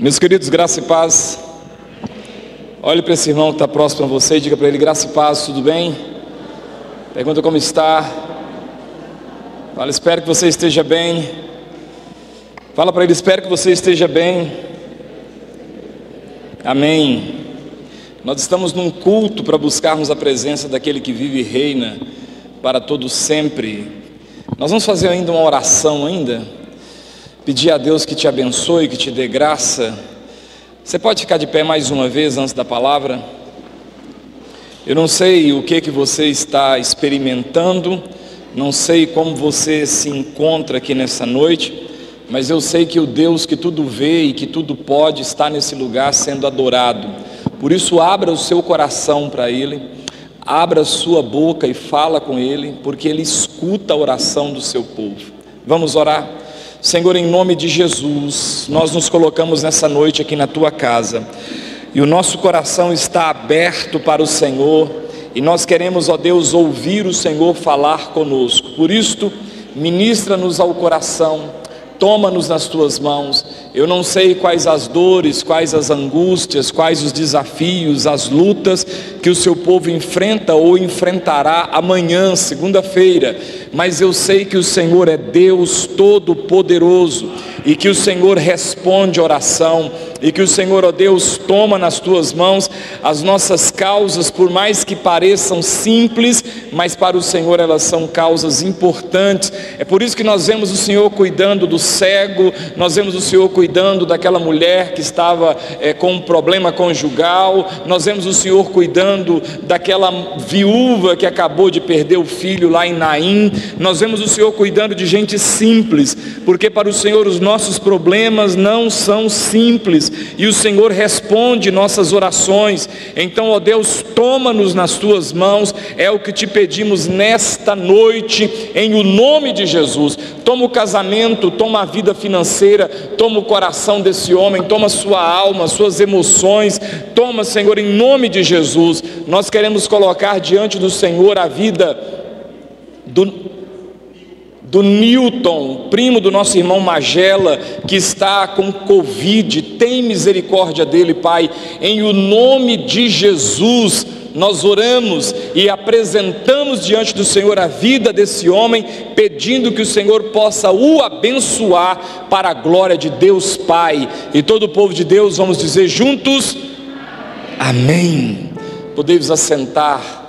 Meus queridos, graça e paz. Olhe para esse irmão que está próximo a você e diga para ele: graça e paz, tudo bem? Pergunta como está. Fala: espero que você esteja bem. Fala para ele: espero que você esteja bem. Amém. Nós estamos num culto para buscarmos a presença daquele que vive e reina para todo sempre. Nós vamos fazer ainda uma oração pedir a Deus que te abençoe, que te dê graça. Você pode ficar de pé mais uma vez antes da palavra? Eu não sei o que você está experimentando, não sei como você se encontra aqui nessa noite, mas eu sei que o Deus que tudo vê e que tudo pode está nesse lugar sendo adorado. Por isso, abra o seu coração para Ele, abra a sua boca e fala com Ele, porque Ele escuta a oração do seu povo. Vamos orar? Senhor, em nome de Jesus, nós nos colocamos nessa noite aqui na Tua casa, e o nosso coração está aberto para o Senhor, e nós queremos, ó Deus, ouvir o Senhor falar conosco. Por isto, ministra-nos ao coração, toma-nos nas Tuas mãos. Eu não sei quais as dores, quais as angústias, quais os desafios, as lutas que o seu povo enfrenta ou enfrentará amanhã, segunda-feira, mas eu sei que o Senhor é Deus Todo-Poderoso, e que o Senhor responde oração, e que o Senhor, ó Deus, toma nas Tuas mãos as nossas causas, por mais que pareçam simples, mas para o Senhor elas são causas importantes. É por isso que nós vemos o Senhor cuidando do cego, nós vemos o Senhor cuidando daquela mulher que estava com um problema conjugal, nós vemos o Senhor cuidando daquela viúva que acabou de perder o filho lá em Naim, nós vemos o Senhor cuidando de gente simples, porque para o Senhor os nossos problemas não são simples, e o Senhor responde nossas orações. Então, ó Deus, toma-nos nas Tuas mãos, é o que te pedimos nesta noite, em o nome de Jesus. Toma o casamento, toma a vida financeira, toma o coração desse homem, toma sua alma, suas emoções, toma, Senhor, em nome de Jesus. Nós queremos colocar diante do Senhor a vida do Newton, primo do nosso irmão Magela, que está com Covid. Tem misericórdia dele, Pai, em o nome de Jesus. Nós oramos e apresentamos diante do Senhor a vida desse homem, pedindo que o Senhor possa o abençoar para a glória de Deus Pai. E todo o povo de Deus vamos dizer juntos: amém. Podemos assentar.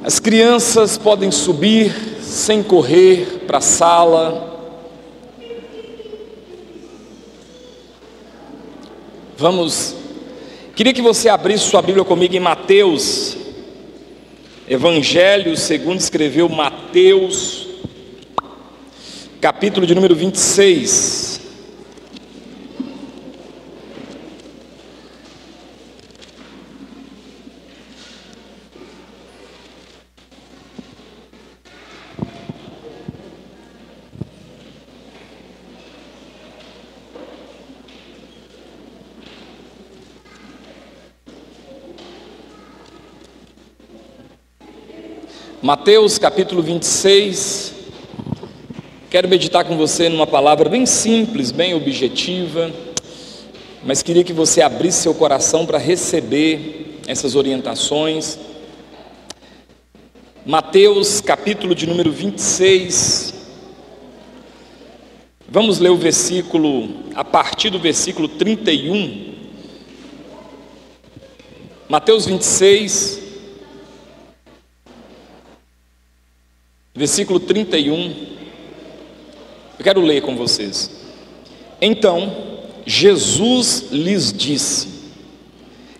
As crianças podem subir sem correr para a sala. Queria que você abrisse sua Bíblia comigo em Mateus, Evangelho segundo escreveu Mateus, capítulo de número 26. Mateus capítulo 26, quero meditar com você numa palavra bem simples, bem objetiva, mas queria que você abrisse seu coração para receber essas orientações. Mateus capítulo de número 26, vamos ler o versículo, a partir do versículo 31, Mateus 26, versículo 31, eu quero ler com vocês. Então Jesus lhes disse: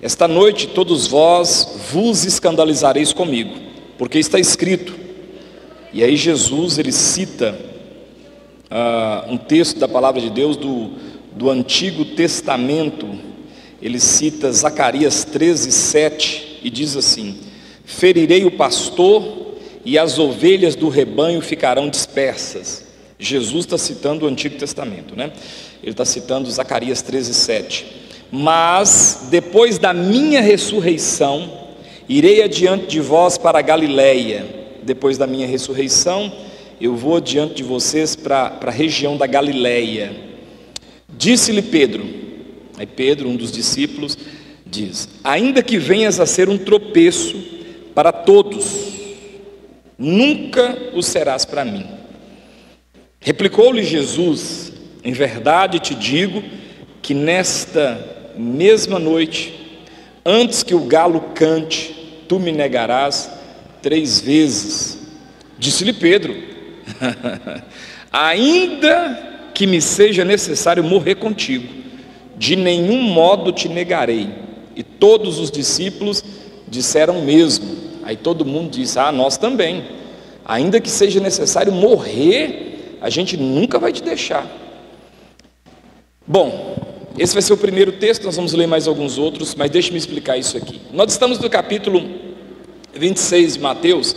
esta noite todos vós vos escandalizareis comigo, porque está escrito. E aí Jesus, ele cita um texto da palavra de Deus do Antigo Testamento. Ele cita Zacarias 13:7 e diz assim: ferirei o pastor e as ovelhas do rebanho ficarão dispersas. Jesus está citando o Antigo Testamento, né? Ele está citando Zacarias 13:7. Mas depois da minha ressurreição, irei adiante de vós para a Galileia. Depois da minha ressurreição, eu vou adiante de vocês para a região da Galileia. Disse-lhe Pedro, aí Pedro, um dos discípulos, diz: ainda que venhas a ser um tropeço para todos, nunca o serás para mim. Replicou-lhe Jesus: em verdade te digo que nesta mesma noite, antes que o galo cante, tu me negarás 3 vezes. Disse-lhe Pedro: ainda que me seja necessário morrer contigo, de nenhum modo te negarei. E todos os discípulos disseram o mesmo. Aí todo mundo disse: nós também. Ainda que seja necessário morrer, a gente nunca vai te deixar. Bom, esse vai ser o primeiro texto, nós vamos ler mais alguns outros, mas deixe-me explicar isso aqui. Nós estamos no capítulo 26 de Mateus,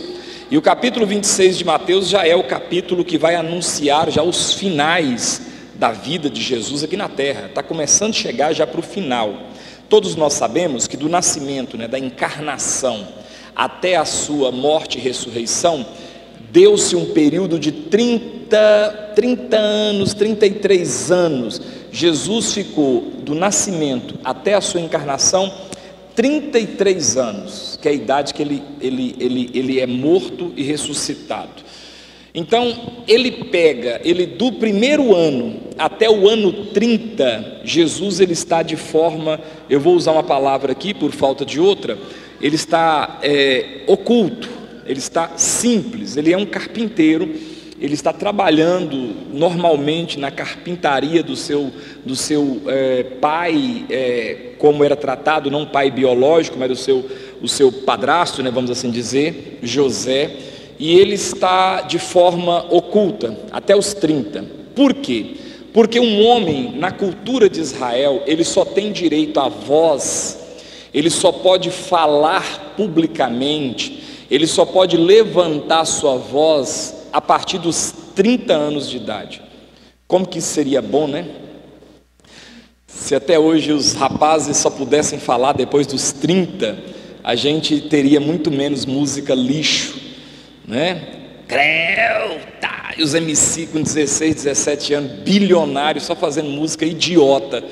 e o capítulo 26 de Mateus já é o capítulo que vai anunciar já os finais da vida de Jesus aqui na terra. Está começando a chegar já para o final. Todos nós sabemos que do nascimento, da encarnação, até a sua morte e ressurreição, deu-se um período de 30 anos, 33 anos. Jesus ficou do nascimento até a sua encarnação 33 anos, que é a idade que ele é morto e ressuscitado. Então ele do primeiro ano até o ano 30, Jesus ele está de forma, eu vou usar uma palavra aqui por falta de outra, ele está oculto, ele está simples, ele é um carpinteiro, ele está trabalhando normalmente na carpintaria do seu pai, como era tratado, não pai biológico, mas o seu padrasto, vamos assim dizer, José, e ele está de forma oculta, até os 30. Por quê? Porque um homem, na cultura de Israel, ele só tem direito à voz, ele só pode falar publicamente, ele só pode levantar sua voz a partir dos 30 anos de idade. Como que isso seria bom, Se até hoje os rapazes só pudessem falar depois dos 30, a gente teria muito menos música lixo, Creuta! E os MC com 16, 17 anos, bilionários, só fazendo música idiota,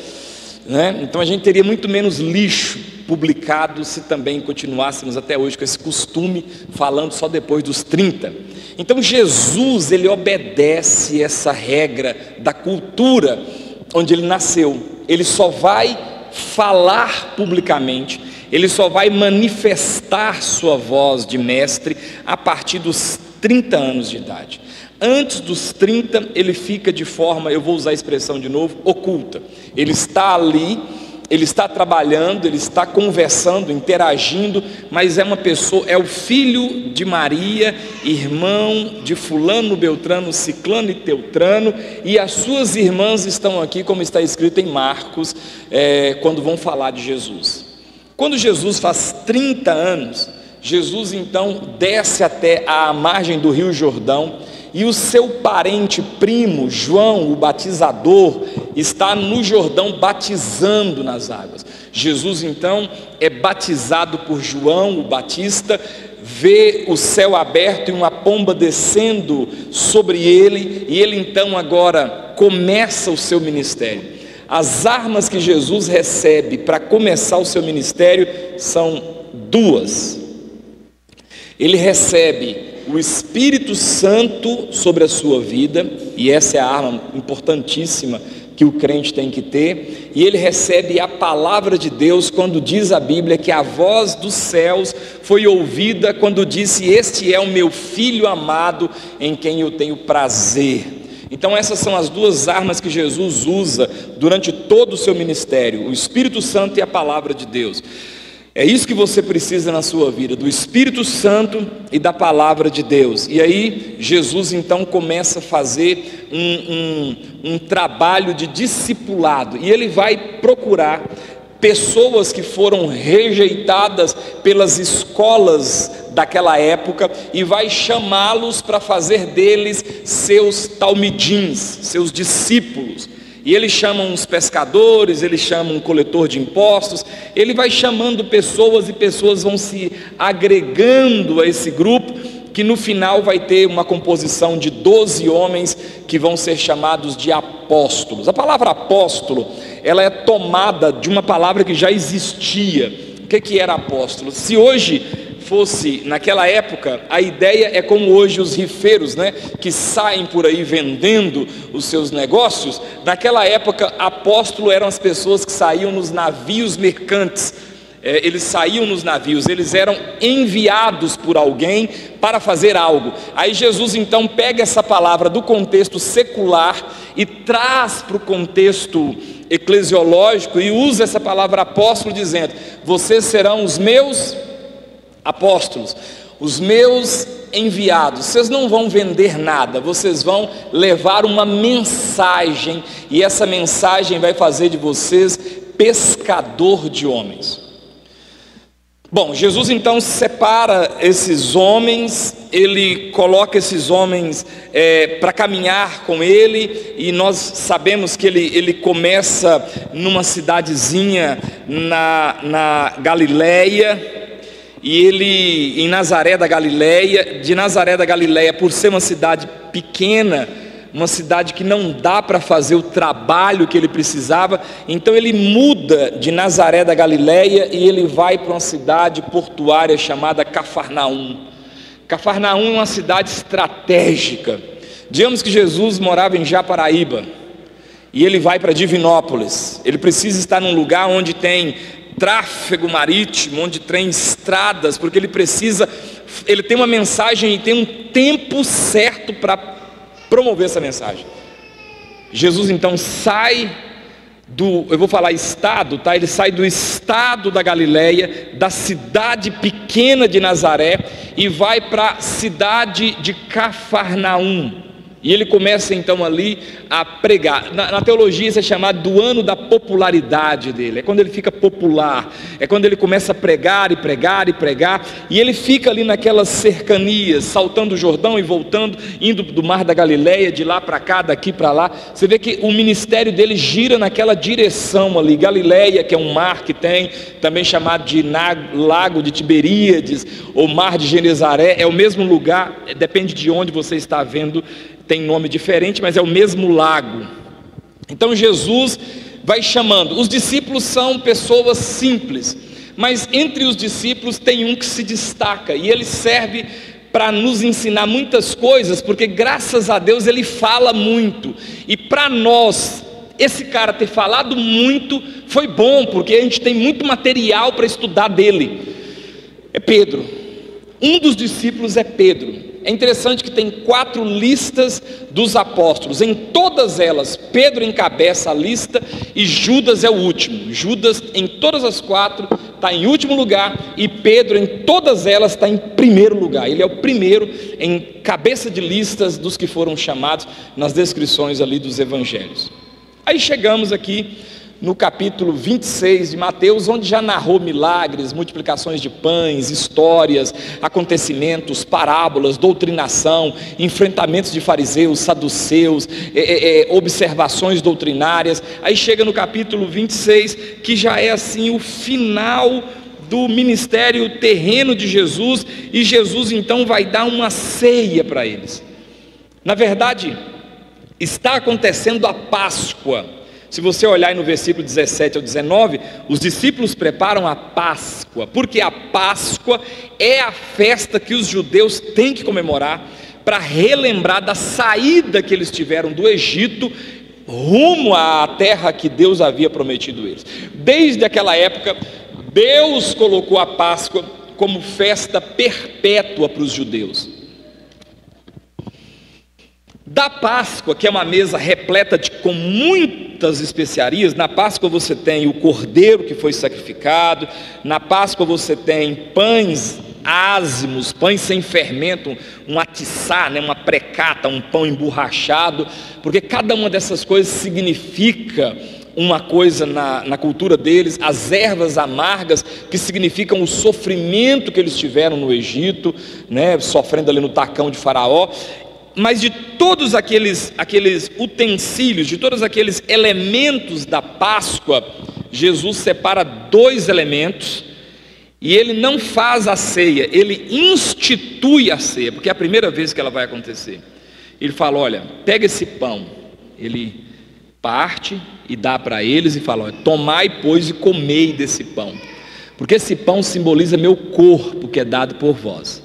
Então a gente teria muito menos lixo publicado se também continuássemos até hoje com esse costume, falando só depois dos 30. Então Jesus, ele obedece essa regra da cultura onde ele nasceu. Ele só vai falar publicamente, ele só vai manifestar sua voz de mestre a partir dos 30 anos de idade. Antes dos 30 ele fica de forma, eu vou usar a expressão de novo, oculta. Ele está ali, ele está trabalhando, ele está conversando, interagindo, mas é uma pessoa, é o filho de Maria, irmão de fulano, beltrano, ciclano e teotrano, e as suas irmãs estão aqui, como está escrito em Marcos, quando vão falar de Jesus. Quando Jesus faz 30 anos, Jesus então desce até a margem do Rio Jordão, e o seu parente primo, João, o batizador, está no Jordão batizando nas águas. Jesus então é batizado por João, o Batista, vê o céu aberto e uma pomba descendo sobre ele, e ele então agora começa o seu ministério. As armas que Jesus recebe para começar o seu ministério são 2. Ele recebe o Espírito Santo sobre a sua vida, e essa é a arma importantíssima que o crente tem que ter, e ele recebe a palavra de Deus, quando diz a Bíblia que a voz dos céus foi ouvida quando disse: este é o meu filho amado, em quem eu tenho prazer. Então essas são as 2 armas que Jesus usa durante todo o seu ministério, o Espírito Santo e a palavra de Deus. É isso que você precisa na sua vida, do Espírito Santo e da palavra de Deus. E aí Jesus então começa a fazer um trabalho de discipulado, e ele vai procurar pessoas que foram rejeitadas pelas escolas daquela época, e vai chamá-los para fazer deles seus talmidins, seus discípulos. E ele chama uns pescadores, ele chama um coletor de impostos, ele vai chamando pessoas, e pessoas vão se agregando a esse grupo, que no final vai ter uma composição de 12 homens que vão ser chamados de apóstolos. A palavra apóstolo, ela é tomada de uma palavra que já existia. O que era apóstolo? Se hoje fosse, naquela época, a ideia é como hoje os rifeiros, né, que saem por aí vendendo os seus negócios. Naquela época, apóstolo eram as pessoas que saíam nos navios mercantes. Eles saíam nos navios, eles eram enviados por alguém para fazer algo. Aí Jesus então pega essa palavra do contexto secular e traz para o contexto eclesiológico e usa essa palavra apóstolo dizendo: vocês serão os meus apóstolos, os meus enviados. Vocês não vão vender nada, vocês vão levar uma mensagem, e essa mensagem vai fazer de vocês pescador de homens. Bom, Jesus então separa esses homens, ele coloca esses homens para caminhar com ele, e nós sabemos que ele começa numa cidadezinha na Galileia, e ele em Nazaré da Galileia. De Nazaré da Galileia, por ser uma cidade pequena, uma cidade que não dá para fazer o trabalho que ele precisava, então ele muda de Nazaré da Galileia e ele vai para uma cidade portuária chamada Cafarnaum. Cafarnaum é uma cidade estratégica. Digamos que Jesus morava em Japaraíba e ele vai para Divinópolis. Ele precisa estar num lugar onde tem tráfego marítimo, onde tem estradas, porque ele tem uma mensagem e tem um tempo certo para promover essa mensagem. Jesus então sai eu vou falar estado, tá? Ele sai do estado da Galileia, da cidade pequena de Nazaré, e vai para a cidade de Cafarnaum. E ele começa então ali a pregar. Na teologia isso é chamado do ano da popularidade dele. É quando ele fica popular, é quando ele começa a pregar e pregar e pregar. E ele fica ali naquelas cercanias, saltando o Jordão e voltando, indo do mar da Galileia, de lá para cá, daqui para lá. Você vê que o ministério dele gira naquela direção ali. Galileia, que é um mar que tem, também chamado de Lago de Tiberíades, ou Mar de Genezaré, é o mesmo lugar, depende de onde você está vendo, tem nome diferente, mas é o mesmo lago. Então Jesus vai chamando. Os discípulos são pessoas simples, mas entre os discípulos tem um que se destaca, e ele serve para nos ensinar muitas coisas, porque graças a Deus ele fala muito, e para nós esse cara ter falado muito foi bom, porque a gente tem muito material para estudar dele. É Pedro. Um dos discípulos é Pedro. É interessante que tem 4 listas dos apóstolos. Em todas elas, Pedro encabeça a lista e Judas é o último. Judas, em todas as 4, está em último lugar, e Pedro, em todas elas, está em primeiro lugar. Ele é o primeiro em cabeça de listas dos que foram chamados nas descrições ali dos evangelhos. Aí chegamos aqui no capítulo 26 de Mateus, onde já narrou milagres, multiplicações de pães, histórias, acontecimentos, parábolas, doutrinação, enfrentamentos de fariseus, saduceus, observações doutrinárias. Aí chega no capítulo 26, que já é assim o final do ministério terreno de Jesus, e Jesus então vai dar uma ceia para eles. Na verdade, está acontecendo a Páscoa. Se você olhar aí no versículo 17 ao 19, os discípulos preparam a Páscoa, porque a Páscoa é a festa que os judeus têm que comemorar para relembrar da saída que eles tiveram do Egito rumo à terra que Deus havia prometido a eles. Desde aquela época, Deus colocou a Páscoa como festa perpétua para os judeus. Da Páscoa, que é uma mesa repleta com muitas especiarias, na Páscoa você tem o cordeiro que foi sacrificado, na Páscoa você tem pães ázimos, pães sem fermento, um atiçá, uma precata, um pão emborrachado, porque cada uma dessas coisas significa uma coisa na cultura deles. As ervas amargas, que significam o sofrimento que eles tiveram no Egito, sofrendo ali no tacão de Faraó. Mas de todos aqueles utensílios, de todos aqueles elementos da Páscoa, Jesus separa 2 elementos, E ele não faz a ceia, ele institui a ceia, porque é a primeira vez que ela vai acontecer. Ele fala: olha, pega esse pão. Ele parte e dá para eles e fala: olha, tomai, pois, e comei desse pão, porque esse pão simboliza meu corpo que é dado por vós.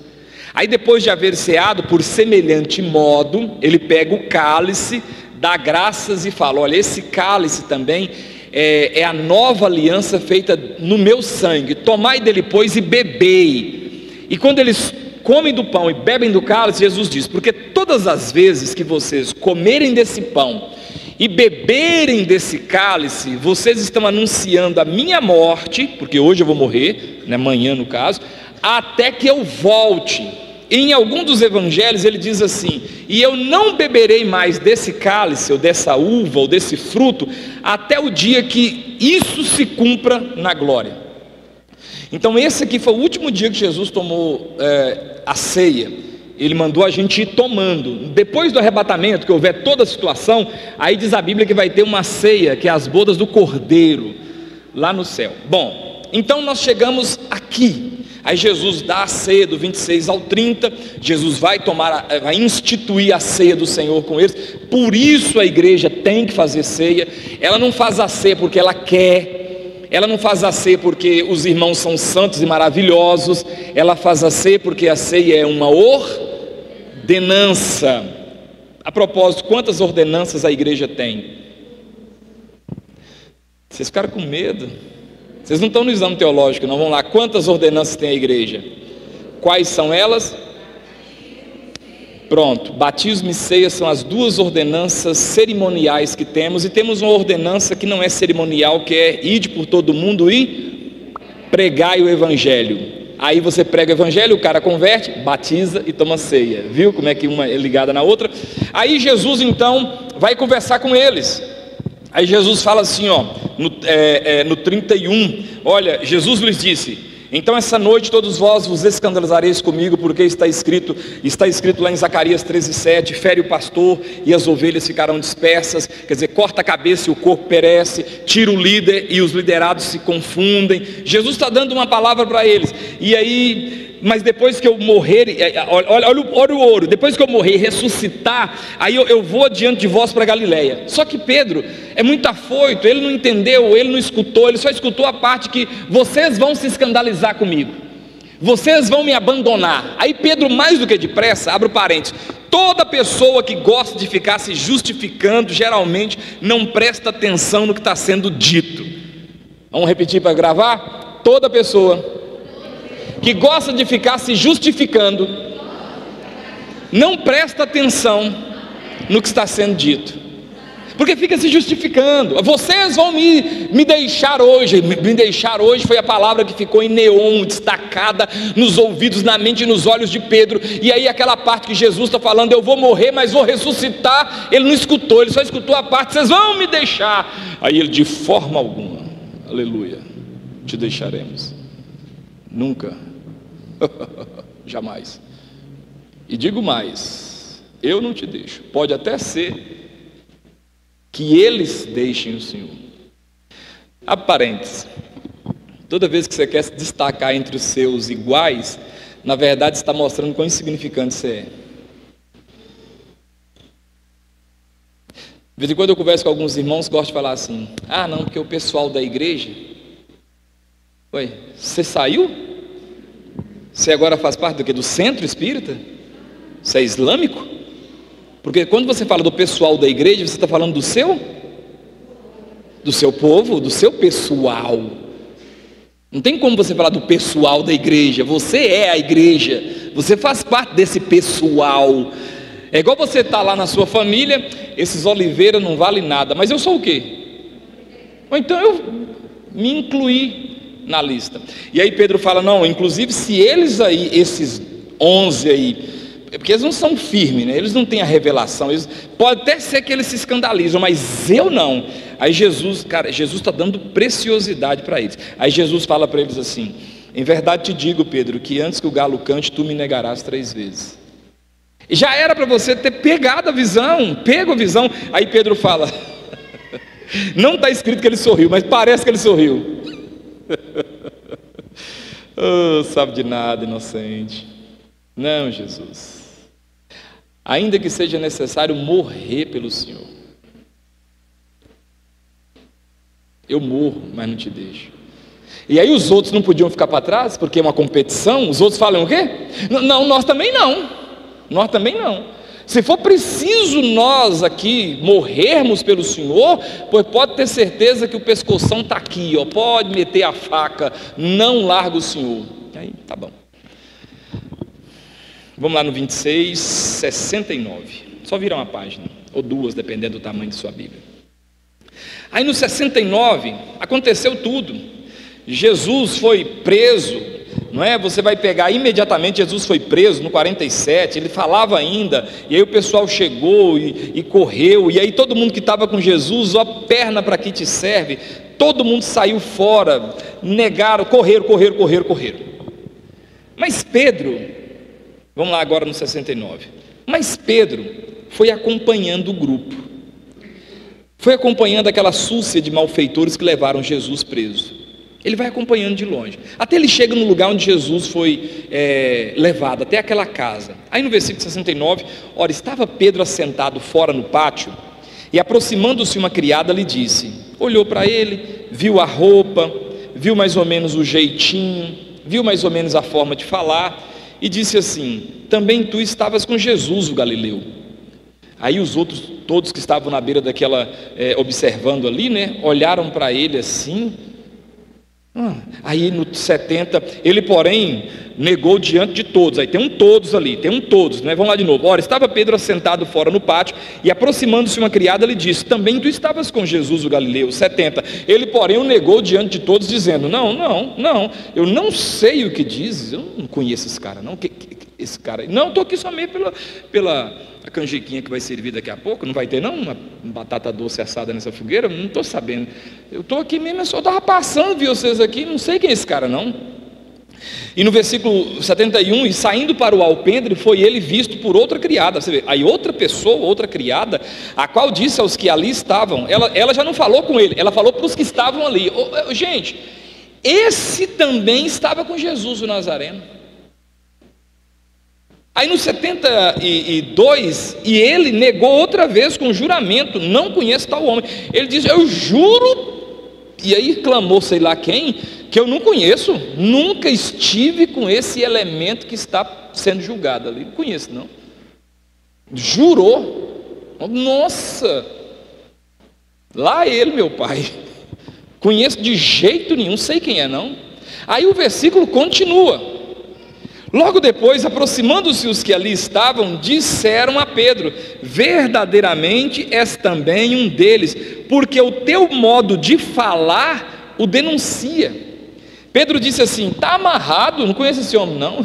Aí, depois de haver ceado, por semelhante modo, ele pega o cálice, dá graças e fala: olha, esse cálice também é a nova aliança feita no meu sangue, tomai dele, pois, e bebei. E quando eles comem do pão e bebem do cálice, Jesus diz: porque todas as vezes que vocês comerem desse pão e beberem desse cálice, vocês estão anunciando a minha morte, porque hoje eu vou morrer, né, amanhã no caso, até que eu volte. Em algum dos evangelhos ele diz assim: e eu não beberei mais desse cálice, ou dessa uva, ou desse fruto, até o dia que isso se cumpra na glória. Então esse aqui foi o último dia que Jesus tomou a ceia. Ele mandou a gente ir tomando. Depois do arrebatamento, que houver toda a situação, aí diz a Bíblia que vai ter uma ceia, que é as bodas do Cordeiro, lá no céu. Bom, então nós chegamos aqui. Aí Jesus dá a ceia do 26 ao 30, Jesus vai instituir a ceia do Senhor com eles. Por isso a igreja tem que fazer ceia. Ela não faz a ceia porque ela quer, ela não faz a ceia porque os irmãos são santos e maravilhosos, ela faz a ceia porque a ceia é uma ordenança. A propósito, quantas ordenanças a igreja tem? Vocês ficaram com medo? Vocês não estão no exame teológico, não. Vamos lá, quantas ordenanças tem a igreja? Quais são elas? Pronto, batismo e ceia são as duas ordenanças cerimoniais que temos. E temos uma ordenança que não é cerimonial, que é: ide por todo mundo e pregai o evangelho. Aí você prega o evangelho, o cara converte, batiza e toma ceia. Viu como é que uma é ligada na outra? Aí Jesus então vai conversar com eles. Aí Jesus fala assim, ó, no 31, olha, Jesus lhes disse: então essa noite todos vós vos escandalizareis comigo, porque está escrito lá em Zacarias 13:7, fere o pastor e as ovelhas ficarão dispersas. Quer dizer, corta a cabeça e o corpo perece, tira o líder e os liderados se confundem. Jesus está dando uma palavra para eles. E aí, mas depois que eu morrer, olha o ouro, depois que eu morrer e ressuscitar, aí eu vou adiante de vós para Galileia. Só que Pedro é muito afoito, ele não entendeu, ele não escutou, ele só escutou a parte que vocês vão se escandalizar comigo, vocês vão me abandonar. Aí Pedro, mais do que depressa, abre o parênteses: toda pessoa que gosta de ficar se justificando, geralmente não presta atenção no que está sendo dito. Vamos repetir para gravar? Toda pessoa que gosta de ficar se justificando não presta atenção no que está sendo dito, porque fica se justificando. Vocês vão me deixar hoje. Me deixar hoje foi a palavra que ficou em neon, destacada nos ouvidos, na mente e nos olhos de Pedro. E aí aquela parte que Jesus está falando: eu vou morrer, mas vou ressuscitar, ele não escutou, ele só escutou a parte: vocês vão me deixar. Aí ele: de forma alguma, aleluia, te deixaremos, nunca, jamais. E digo mais: eu não te deixo. Pode até ser que eles deixem o Senhor. Parênteses: toda vez que você quer se destacar entre os seus iguais, na verdade está mostrando quão insignificante você é. De vez em quando eu converso com alguns irmãos que gostam de falar assim: ah não, porque o pessoal da igreja... Ué, você saiu? Você agora faz parte do quê? Do centro espírita? Você é islâmico? Porque quando você fala do pessoal da igreja, você está falando do seu povo, do seu pessoal. Não tem como você falar do pessoal da igreja. Você é a igreja, você faz parte desse pessoal. É igual você estar lá na sua família: esses Oliveira não valem nada, mas eu sou o quê? Ou então eu me incluí na lista. E aí Pedro fala: não, inclusive se eles aí, esses 11 aí, porque eles não são firmes, né? Eles não têm a revelação, pode até ser que eles se escandalizam, mas eu não. Aí Jesus está dando preciosidade para eles. Aí Jesus fala para eles assim: em verdade te digo, Pedro, que antes que o galo cante, tu me negarás 3 vezes. E já era para você ter pegado a visão, pego a visão. Aí Pedro fala, não está escrito que ele sorriu, mas parece que ele sorriu. Oh, sabe de nada, inocente. Não, Jesus. Ainda que seja necessário morrer pelo Senhor, eu morro, mas não te deixo. E aí os outros não podiam ficar para trás, porque é uma competição. Os outros falam o quê? Não, nós também não. Nós também não. Se for preciso nós aqui morrermos pelo Senhor, pois pode ter certeza que o pescoção está aqui, ó, pode meter a faca, não larga o Senhor. Aí, tá bom. Vamos lá no 26, 69. Só virar uma página, ou duas, dependendo do tamanho de sua Bíblia. Aí no 69, aconteceu tudo. Jesus foi preso, não é? Você vai pegar imediatamente, Jesus foi preso no 47, ele falava ainda, e aí o pessoal chegou e correu, e aí todo mundo que estava com Jesus, ó, perna para que te serve, todo mundo saiu fora, negaram, correram. Mas Pedro, vamos lá agora no 69, mas Pedro foi acompanhando o grupo, foi acompanhando aquela súcia de malfeitores que levaram Jesus preso. Ele vai acompanhando de longe, até ele chega no lugar onde Jesus foi levado, até aquela casa. Aí no versículo 69, ora, estava Pedro assentado fora no pátio, e aproximando-se uma criada lhe disse, olhou para ele, viu a roupa, viu mais ou menos o jeitinho, viu mais ou menos a forma de falar, e disse assim, também tu estavas com Jesus o Galileu. Aí os outros, todos que estavam na beira daquela, observando ali, né, olharam para ele assim. Aí no 70, ele porém negou diante de todos. Aí tem um todos ali, né? Vamos lá de novo. Ora, estava Pedro assentado fora no pátio, e aproximando-se uma criada lhe disse, também tu estavas com Jesus o Galileu. 70, ele porém o negou diante de todos, dizendo, não, eu não sei o que dizes, eu não conheço esse cara não, esse cara, não, estou aqui somente pela a canjiquinha que vai servir daqui a pouco, não vai ter não uma batata doce assada nessa fogueira, não estou sabendo, eu estou aqui mesmo, eu só estava passando, vi vocês aqui, não sei quem é esse cara não. E no versículo 71, e saindo para o alpendre, foi ele visto por outra criada. Você vê, aí outra pessoa, outra criada, a qual disse aos que ali estavam, ela já não falou com ele, ela falou para os que estavam ali, gente, esse também estava com Jesus o Nazareno. Aí no 72, e ele negou outra vez com juramento, não conheço tal homem. Ele diz, eu juro, e aí clamou sei lá quem, que eu não conheço, nunca estive com esse elemento que está sendo julgado ali, não conheço não. Jurou, nossa, lá ele, meu pai, conheço de jeito nenhum, sei quem é não. Aí o versículo continua. Logo depois, aproximando-se os que ali estavam, disseram a Pedro, verdadeiramente és também um deles, porque o teu modo de falar o denuncia. Pedro disse assim, está amarrado, não conheço esse homem não.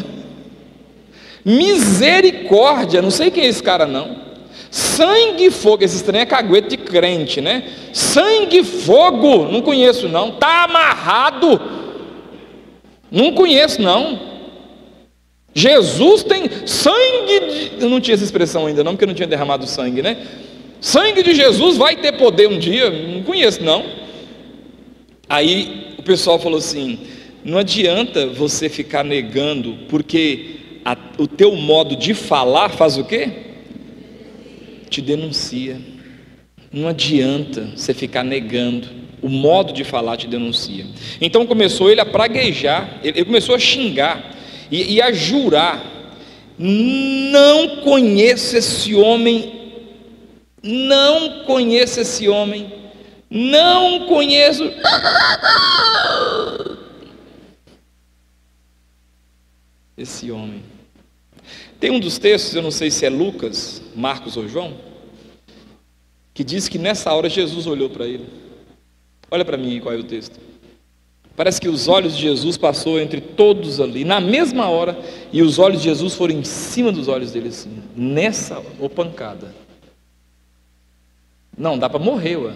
Misericórdia, não sei quem é esse cara não. Sangue e fogo, esse trem é caguete de crente, né? Sangue e fogo, não conheço não. Está amarrado, não conheço não. Jesus tem sangue de... Eu não tinha essa expressão ainda não, porque eu não tinha derramado sangue, né? Sangue de Jesus vai ter poder um dia, não conheço não. Aí o pessoal falou assim, não adianta você ficar negando, porque o teu modo de falar faz o quê? Te denuncia. Não adianta você ficar negando, o modo de falar te denuncia. Então começou ele a praguejar, ele começou a xingar, e a jurar, não conheço esse homem, não conheço esse homem, não conheço. Esse homem. Tem um dos textos, eu não sei se é Lucas, Marcos ou João, que diz que nessa hora Jesus olhou para ele. Olha para mim qual é o texto. Parece que os olhos de Jesus passou entre todos ali, na mesma hora, e os olhos de Jesus foram em cima dos olhos dele assim, nessa pancada. Não, dá para morrer, ué.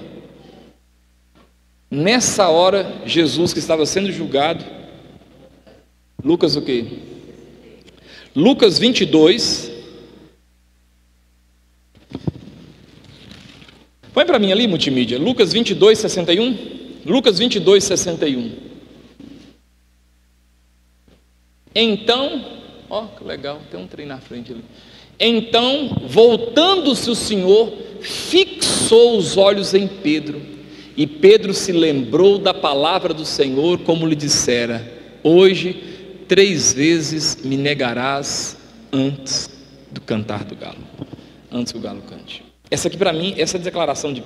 Nessa hora, Jesus que estava sendo julgado, Lucas o quê? Lucas 22. Põe para mim ali, multimídia, Lucas 22, 61. Lucas 22, 61. Então, ó, que legal, tem um trem na frente ali. Então, voltando-se o Senhor, fixou os olhos em Pedro, e Pedro se lembrou da palavra do Senhor, como lhe dissera: hoje 3 vezes me negarás antes do cantar do galo, antes que o galo cante. Essa aqui para mim, essa declaração de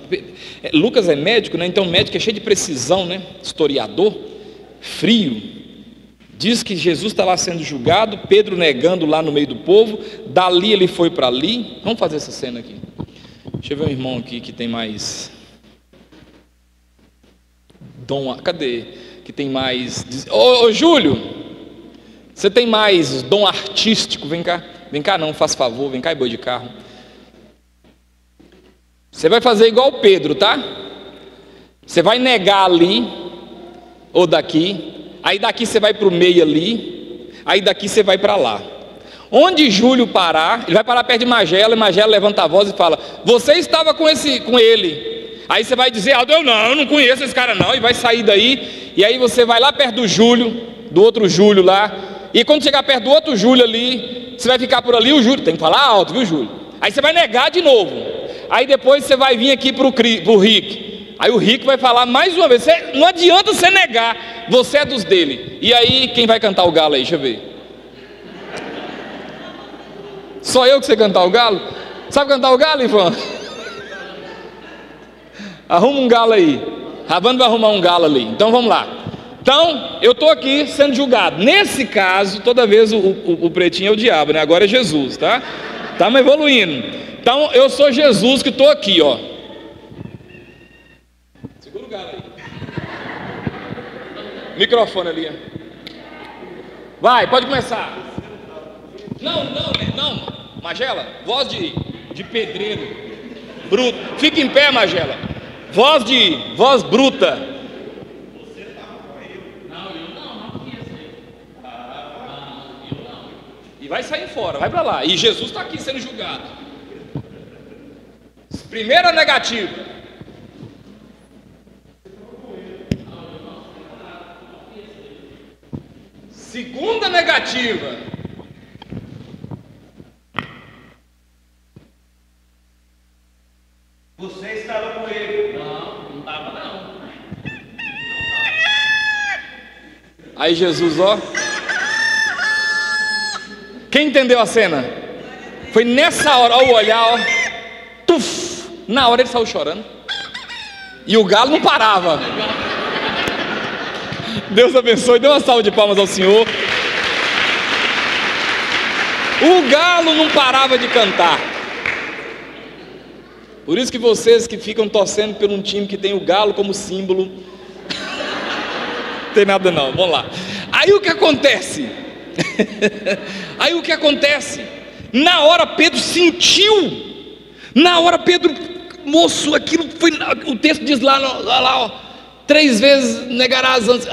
Lucas é médico, né? Então médico é cheio de precisão, né? Historiador, frio. Diz que Jesus está lá sendo julgado, Pedro negando lá no meio do povo, dali ele foi para ali. Vamos fazer essa cena aqui. Deixa eu ver um irmão aqui que tem mais dom, cadê? Que tem mais, ô Júlio, você tem mais dom artístico, vem cá não, faz favor, vem cá e boi de carro. Você vai fazer igual o Pedro, tá? Você vai negar ali, ou daqui, aí daqui você vai para o meio ali, aí daqui você vai para lá. Onde Júlio parar, ele vai parar perto de Magela, e Magela levanta a voz e fala: você estava com ele. Aí você vai dizer: eu não conheço esse cara não, e vai sair daí, e aí você vai lá perto do Júlio, do outro Júlio lá, e quando chegar perto do outro Júlio ali, você vai ficar por ali, o Júlio, tem que falar alto, viu Júlio? Aí você vai negar de novo. Aí depois você vai vir aqui para o Rick. Aí o Rick vai falar mais uma vez. Não adianta você negar, você é dos dele. E aí quem vai cantar o galo aí? Deixa eu ver. Só eu que sei cantar o galo? Sabe cantar o galo, Ivan? Arruma um galo aí. Ravando vai arrumar um galo ali. Então vamos lá. Então eu estou aqui sendo julgado. Nesse caso, toda vez o pretinho é o diabo, né? Agora é Jesus, tá? Estamos evoluindo. Então eu sou Jesus que estou aqui, ó. Segura o galo aí. Microfone ali, ó. Vai, pode começar. Não, Magela, voz de pedreiro bruto. Fica em pé, Magela. Voz bruta. Você estava com ele? Não conheço ele. Eu não. E vai sair fora, vai para lá. E Jesus está aqui sendo julgado. Primeira negativa. Segunda negativa. Você estava com ele. Não estava não. Aí Jesus, ó. Quem entendeu a cena? Foi nessa hora, ó, o olhar, ó. Tuf! Na hora ele saiu chorando. E o galo não parava. Deus abençoe, dê uma salva de palmas ao Senhor. O galo não parava de cantar. Por isso que vocês que ficam torcendo por um time que tem o galo como símbolo, não tem nada não, vamos lá. Aí o que acontece? Na hora Pedro sentiu. Na hora Pedro, moço, aquilo foi, o texto diz lá, ó, 3 vezes negarás antes,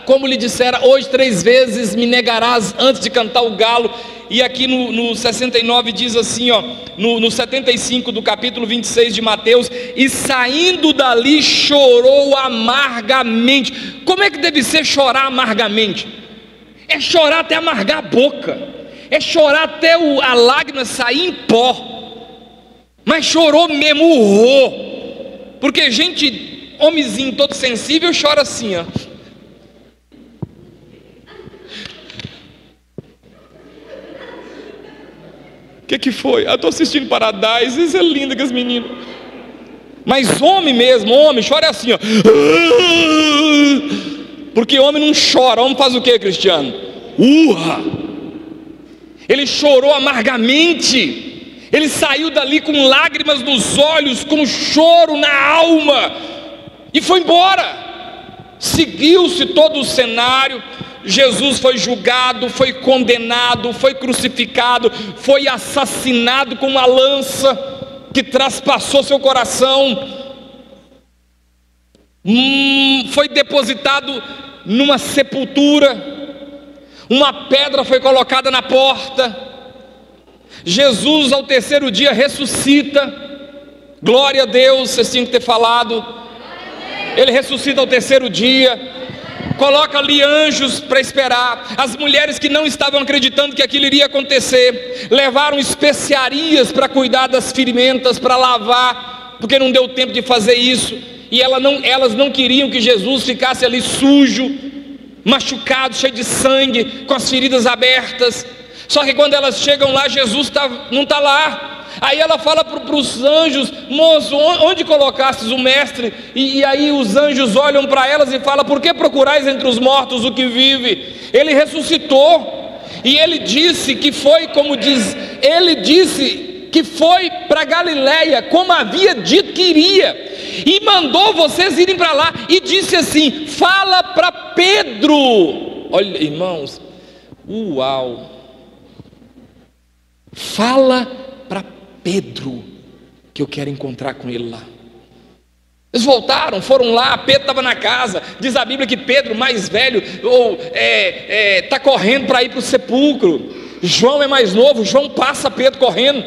como lhe dissera, hoje 3 vezes me negarás antes de cantar o galo. E aqui no 69 diz assim, ó, no 75 do capítulo 26 de Mateus: e saindo dali chorou amargamente. Como é que deve ser chorar amargamente? É chorar até amargar a boca, é chorar até a lágrima sair em pó. Mas chorou mesmo, urrou. Porque gente, homenzinho todo sensível, chora assim, ó. O que foi? Eu estou assistindo Paradise, isso é lindo que as meninas. Mas homem mesmo, homem, chora assim, ó. Porque homem não chora, homem faz o que, Cristiano? Urra! Ele chorou amargamente. Ele saiu dali com lágrimas nos olhos, com choro na alma, e foi embora. Seguiu-se todo o cenário. Jesus foi julgado, foi condenado, foi crucificado, foi assassinado com uma lança que traspassou seu coração, foi depositado numa sepultura, uma pedra foi colocada na porta. Jesus ao 3º dia ressuscita, glória a Deus, vocês tinham que ter falado. Ele ressuscita ao 3º dia. coloca ali anjos para esperar. As mulheres que não estavam acreditando que aquilo iria acontecer, levaram especiarias para cuidar das ferimentas, para lavar, porque não deu tempo de fazer isso, e elas não queriam que Jesus ficasse ali sujo, machucado, cheio de sangue, com as feridas abertas. Só que quando elas chegam lá, Jesus não está lá. Aí ela fala para os anjos: moço, onde colocastes o mestre? E aí os anjos olham para elas e falam: por que procurais entre os mortos o que vive? Ele ressuscitou, e ele disse que foi, como diz, ele disse que foi para Galiléia, como havia dito que iria, e mandou vocês irem para lá, e disse assim: fala para Pedro. Olha, irmãos, uau! Fala para Pedro que eu quero encontrar com ele lá. Eles voltaram, foram lá. Pedro estava na casa. Diz a Bíblia que Pedro, mais velho, está correndo para ir para o sepulcro. João é mais novo. João passa Pedro correndo.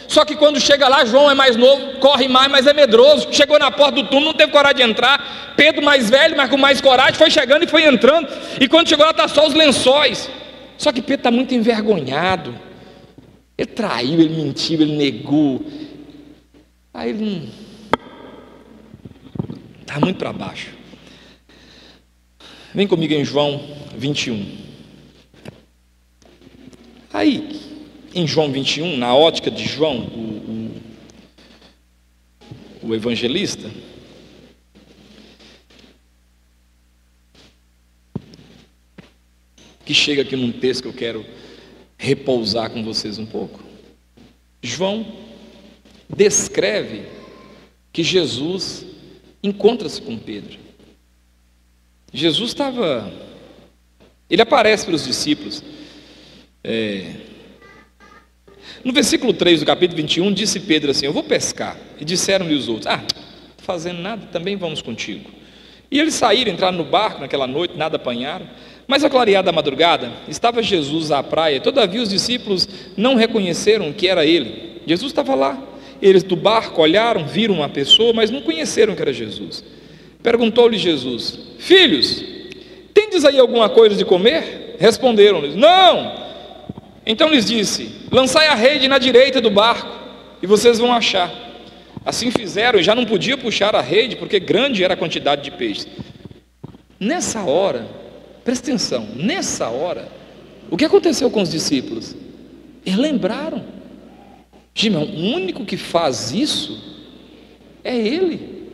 Só que quando chega lá, João é mais novo, corre mais, mas é medroso. Chegou na porta do túmulo, não teve coragem de entrar. Pedro, mais velho, mas com mais coragem, foi chegando e foi entrando. E quando chegou lá, está só os lençóis. Só que Pedro está muito envergonhado. Ele traiu, ele mentiu, ele negou. Aí ele está muito para baixo. Vem comigo em João 21. Aí, em João 21, na ótica de João, o evangelista, que chega aqui num texto que eu quero repousar com vocês um pouco. João descreve que Jesus encontra-se com Pedro. Jesus ele aparece para os discípulos. No versículo 3 do capítulo 21, disse Pedro assim: eu vou pescar. E disseram-lhe os outros: não estou fazendo nada, também vamos contigo. E eles saíram, entraram no barco naquela noite, nada apanharam. Mas ao clarear da madrugada, estava Jesus à praia. Todavia os discípulos não reconheceram que era ele. Jesus estava lá. Eles do barco olharam, viram uma pessoa, mas não conheceram que era Jesus. Perguntou-lhe Jesus: filhos, tendes aí alguma coisa de comer? Responderam-lhes: não. Então lhes disse: lançai a rede na direita do barco, e vocês vão achar. Assim fizeram, e já não podia puxar a rede, porque grande era a quantidade de peixes. Nessa hora, presta atenção, nessa hora, o que aconteceu com os discípulos? Eles lembraram: irmão, o único que faz isso é Ele.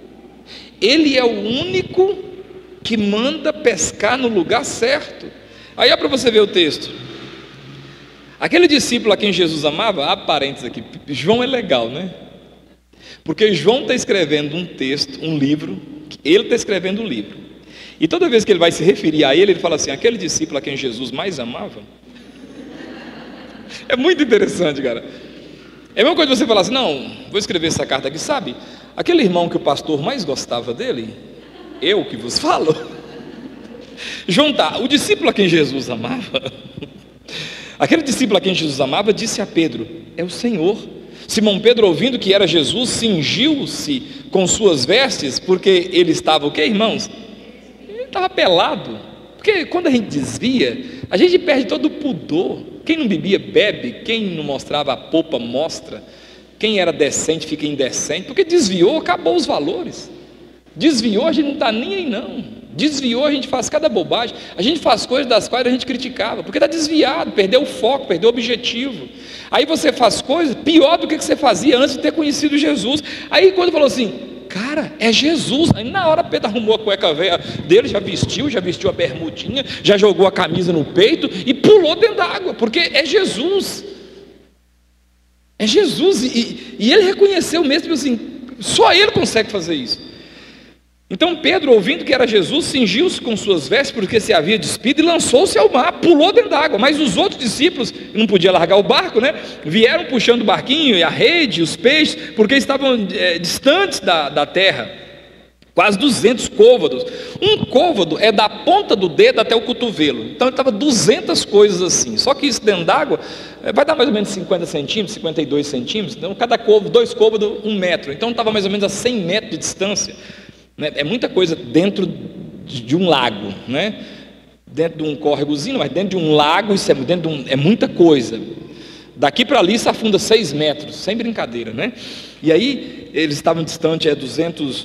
Ele é o único que manda pescar no lugar certo. Aí é para você ver o texto. Aquele discípulo a quem Jesus amava, há parênteses aqui, João é legal, né? Porque João está escrevendo um texto, um livro, ele está escrevendo um livro. E toda vez que ele vai se referir a ele fala assim: aquele discípulo a quem Jesus mais amava. É muito interessante, cara. É a mesma coisa você falar assim: não, vou escrever essa carta aqui, sabe? Aquele irmão que o pastor mais gostava dele, eu que vos falo. João tá, o discípulo a quem Jesus amava, aquele discípulo a quem Jesus amava disse a Pedro: é o Senhor. Simão Pedro, ouvindo que era Jesus, cingiu-se com suas vestes, porque ele estava o quê, irmãos? Ele estava pelado. Porque quando a gente desvia, a gente perde todo o pudor. Quem não bebia, bebe. Quem não mostrava a polpa, mostra. Quem era decente, fica indecente. Porque desviou, acabou os valores. Desviou, a gente não está nem aí não. Desviou, a gente faz cada bobagem. A gente faz coisas das quais a gente criticava, porque está desviado, perdeu o foco, perdeu o objetivo. Aí você faz coisas pior do que você fazia antes de ter conhecido Jesus. Aí quando falou assim: cara, é Jesus. Aí na hora Pedro arrumou a cueca velha dele, já vestiu a bermudinha, já jogou a camisa no peito e pulou dentro da água, porque é Jesus. É Jesus. E ele reconheceu mesmo assim: só ele consegue fazer isso. Então Pedro, ouvindo que era Jesus, cingiu-se com suas vestes, porque se havia despido, e lançou-se ao mar, pulou dentro da água. Mas os outros discípulos, não podiam largar o barco, né? Vieram puxando o barquinho e a rede, os peixes, porque estavam distantes da terra, quase 200 côvados. Um côvado é da ponta do dedo até o cotovelo. Então ele estava 200 coisas assim. Só que isso dentro d'água vai dar mais ou menos 50 centímetros, 52 centímetros. Então cada côvado, 2 côvados, 1 metro. Então estava mais ou menos a 100 metros de distância. É muita coisa dentro de um lago, né? dentro de um córregozinho, mas dentro de um lago, isso é muita coisa. Daqui para ali se afunda 6 metros, sem brincadeira, né? E aí eles estavam distantes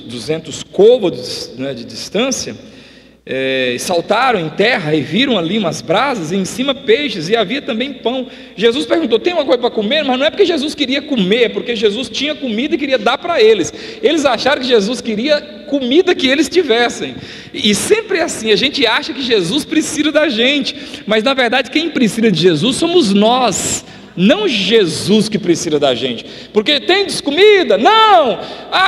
200 côvados, né, de distância, saltaram em terra e viram ali umas brasas, e em cima peixes, e havia também pão. Jesus perguntou: tem uma coisa para comer? Mas não é porque Jesus queria comer, é porque Jesus tinha comida e queria dar para eles. Eles acharam que Jesus queria comida que eles tivessem, e sempre é assim, a gente acha que Jesus precisa da gente, mas na verdade quem precisa de Jesus somos nós, não Jesus que precisa da gente. Porque tem comida? Não!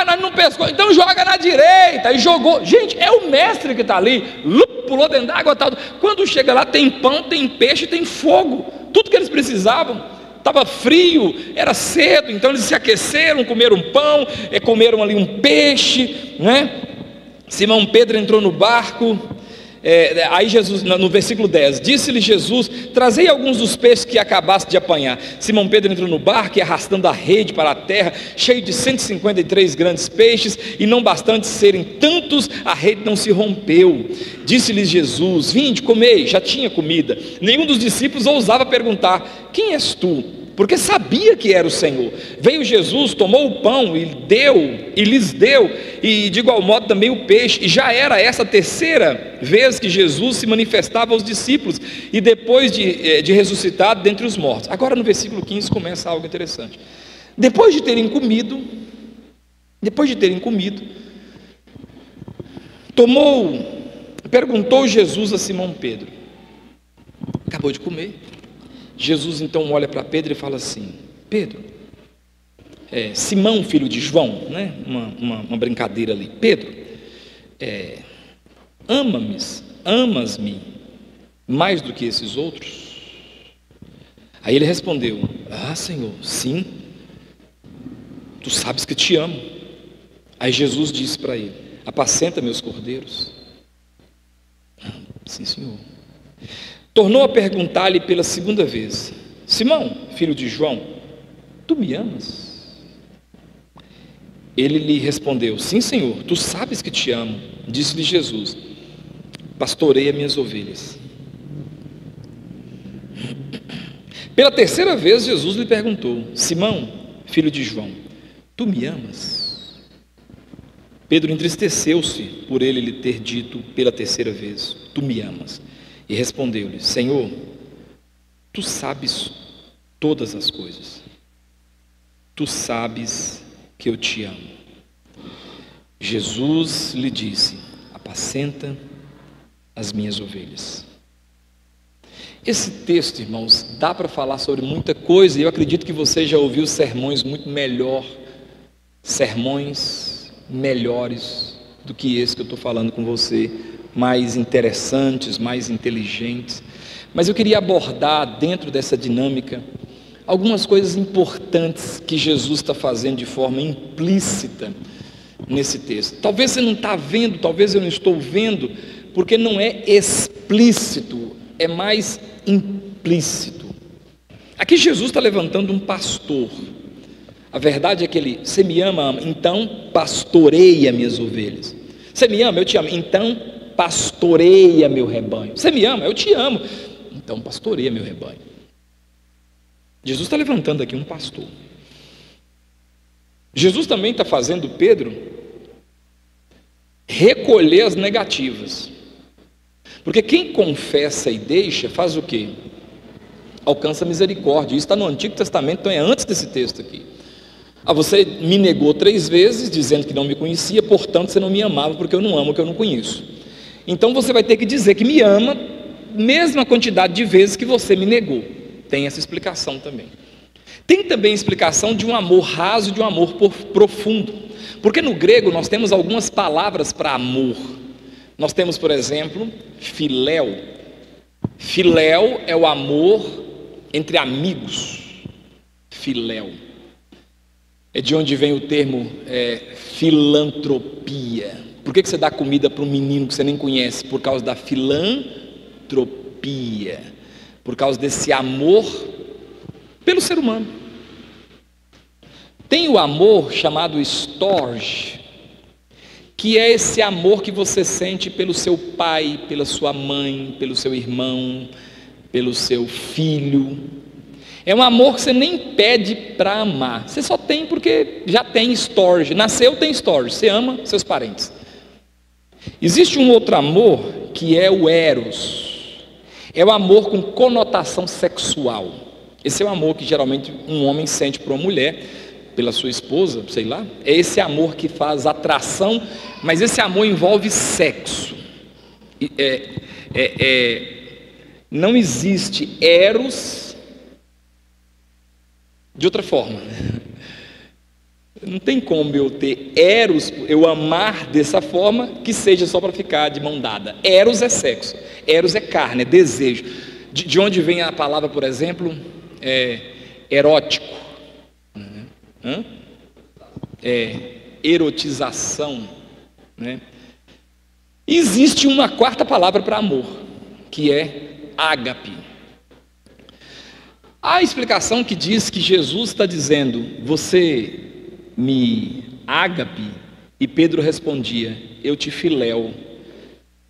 Nós não pescou, então joga na direita. E jogou. Gente, é o mestre que está ali, pulou dentro d'água, tal. Quando chega lá tem pão, tem peixe, tem fogo, tudo que eles precisavam. Estava frio, era cedo, então eles se aqueceram, comeram pão, comeram ali um peixe, né? Simão Pedro entrou no barco. Aí Jesus, no versículo 10, disse-lhe Jesus: trazei alguns dos peixes que acabaste de apanhar. Simão Pedro entrou no barco e, arrastando a rede para a terra, cheio de 153 grandes peixes, e não bastante serem tantos, a rede não se rompeu. Disse-lhes Jesus: vinde, comei. Já tinha comida. Nenhum dos discípulos ousava perguntar: quem és tu? Porque sabia que era o Senhor. Veio Jesus, tomou o pão e lhes deu, e de igual modo também o peixe. E já era essa a 3ª vez que Jesus se manifestava aos discípulos, e depois de ressuscitado dentre os mortos. Agora no versículo 15 começa algo interessante. Depois de terem comido, perguntou Jesus a Simão Pedro. Acabou de comer. Jesus então olha para Pedro e fala assim: Pedro, Simão, filho de João, né? uma brincadeira ali. Pedro, amas-me mais do que esses outros? Aí ele respondeu: Senhor, sim, tu sabes que te amo. Aí Jesus disse para ele: apacenta meus cordeiros. Sim, Senhor. Tornou a perguntar-lhe pela 2ª vez: Simão, filho de João, tu me amas? Ele lhe respondeu: sim, Senhor, tu sabes que te amo. Disse-lhe Jesus: pastoreia minhas ovelhas. Pela 3ª vez Jesus lhe perguntou: Simão, filho de João, tu me amas? Pedro entristeceu-se por ele lhe ter dito pela 3ª vez: tu me amas. E respondeu-lhe: Senhor, tu sabes todas as coisas, tu sabes que eu te amo. Jesus lhe disse: apacenta as minhas ovelhas. Esse texto, irmãos, dá para falar sobre muita coisa, e eu acredito que você já ouviu sermões melhores do que esse que eu estou falando com você, mais interessantes, mais inteligentes. Mas eu queria abordar, dentro dessa dinâmica, algumas coisas importantes que Jesus está fazendo de forma implícita nesse texto. Talvez você não está vendo, talvez eu não estou vendo, porque não é explícito, é mais implícito. Aqui Jesus está levantando um pastor. A verdade é que você me ama, então pastoreia minhas ovelhas. Você me ama, eu te amo, então pastoreia meu rebanho. Você me ama, eu te amo, então pastoreia meu rebanho. Jesus está levantando aqui um pastor. Jesus também está fazendo Pedro recolher as negativas, porque quem confessa e deixa faz o quê? Alcança misericórdia. Isso está no Antigo Testamento, então é antes desse texto aqui. Você me negou 3 vezes dizendo que não me conhecia, portanto você não me amava, porque eu não amo o que eu não conheço. Então você vai ter que dizer que me ama, mesma quantidade de vezes que você me negou. Tem essa explicação também. Tem também a explicação de um amor raso e de um amor profundo, porque no grego nós temos algumas palavras para amor. Nós temos, por exemplo, filéu. Filéu é o amor entre amigos. Filéu é de onde vem o termo filantropia. Por que você dá comida para um menino que você nem conhece? Por causa da filantropia, por causa desse amor pelo ser humano. Tem o amor chamado storge, que é esse amor que você sente pelo seu pai, pela sua mãe, pelo seu irmão, pelo seu filho. É um amor que você nem pede para amar, você só tem porque já tem storage, nasceu tem storage, você ama seus parentes. Existe um outro amor que é o eros, é o amor com conotação sexual. Esse é o amor que geralmente um homem sente por uma mulher, pela sua esposa, sei lá. É esse amor que faz atração, mas esse amor envolve sexo. Não existe eros de outra forma. Não tem como eu ter eros, eu amar dessa forma, que seja só para ficar de mão dada. Eros é sexo, eros é carne, é desejo. De onde vem a palavra, por exemplo, erótico? Erotização, né? Existe uma quarta palavra para amor, que é ágape. Há a explicação que diz que Jesus está dizendo: você me ágape? E Pedro respondia: eu te filéu.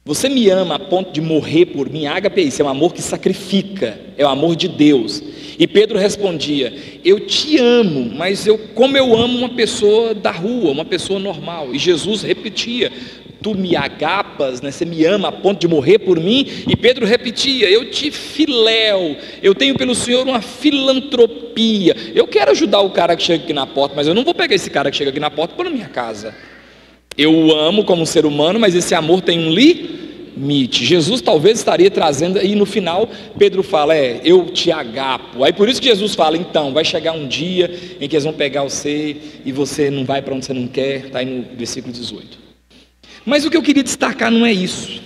Você me ama a ponto de morrer por mim? Ágape é isso, é um amor que sacrifica, é o amor de Deus. E Pedro respondia: eu te amo, mas como eu amo uma pessoa da rua, uma pessoa normal. E Jesus repetia: tu me agapas, né? Você me ama a ponto de morrer por mim? E Pedro repetia: eu te filéu, eu tenho pelo Senhor uma filantropia. Eu quero ajudar o cara que chega aqui na porta, mas eu não vou pegar esse cara que chega aqui na porta e pôr na minha casa. Eu o amo como ser humano, mas esse amor tem um limite. Jesus talvez estaria trazendo, e no final Pedro fala: eu te agapo. Aí por isso que Jesus fala: então, vai chegar um dia em que eles vão pegar você e você não vai para onde você não quer. Está aí no versículo 18. Mas o que eu queria destacar não é isso.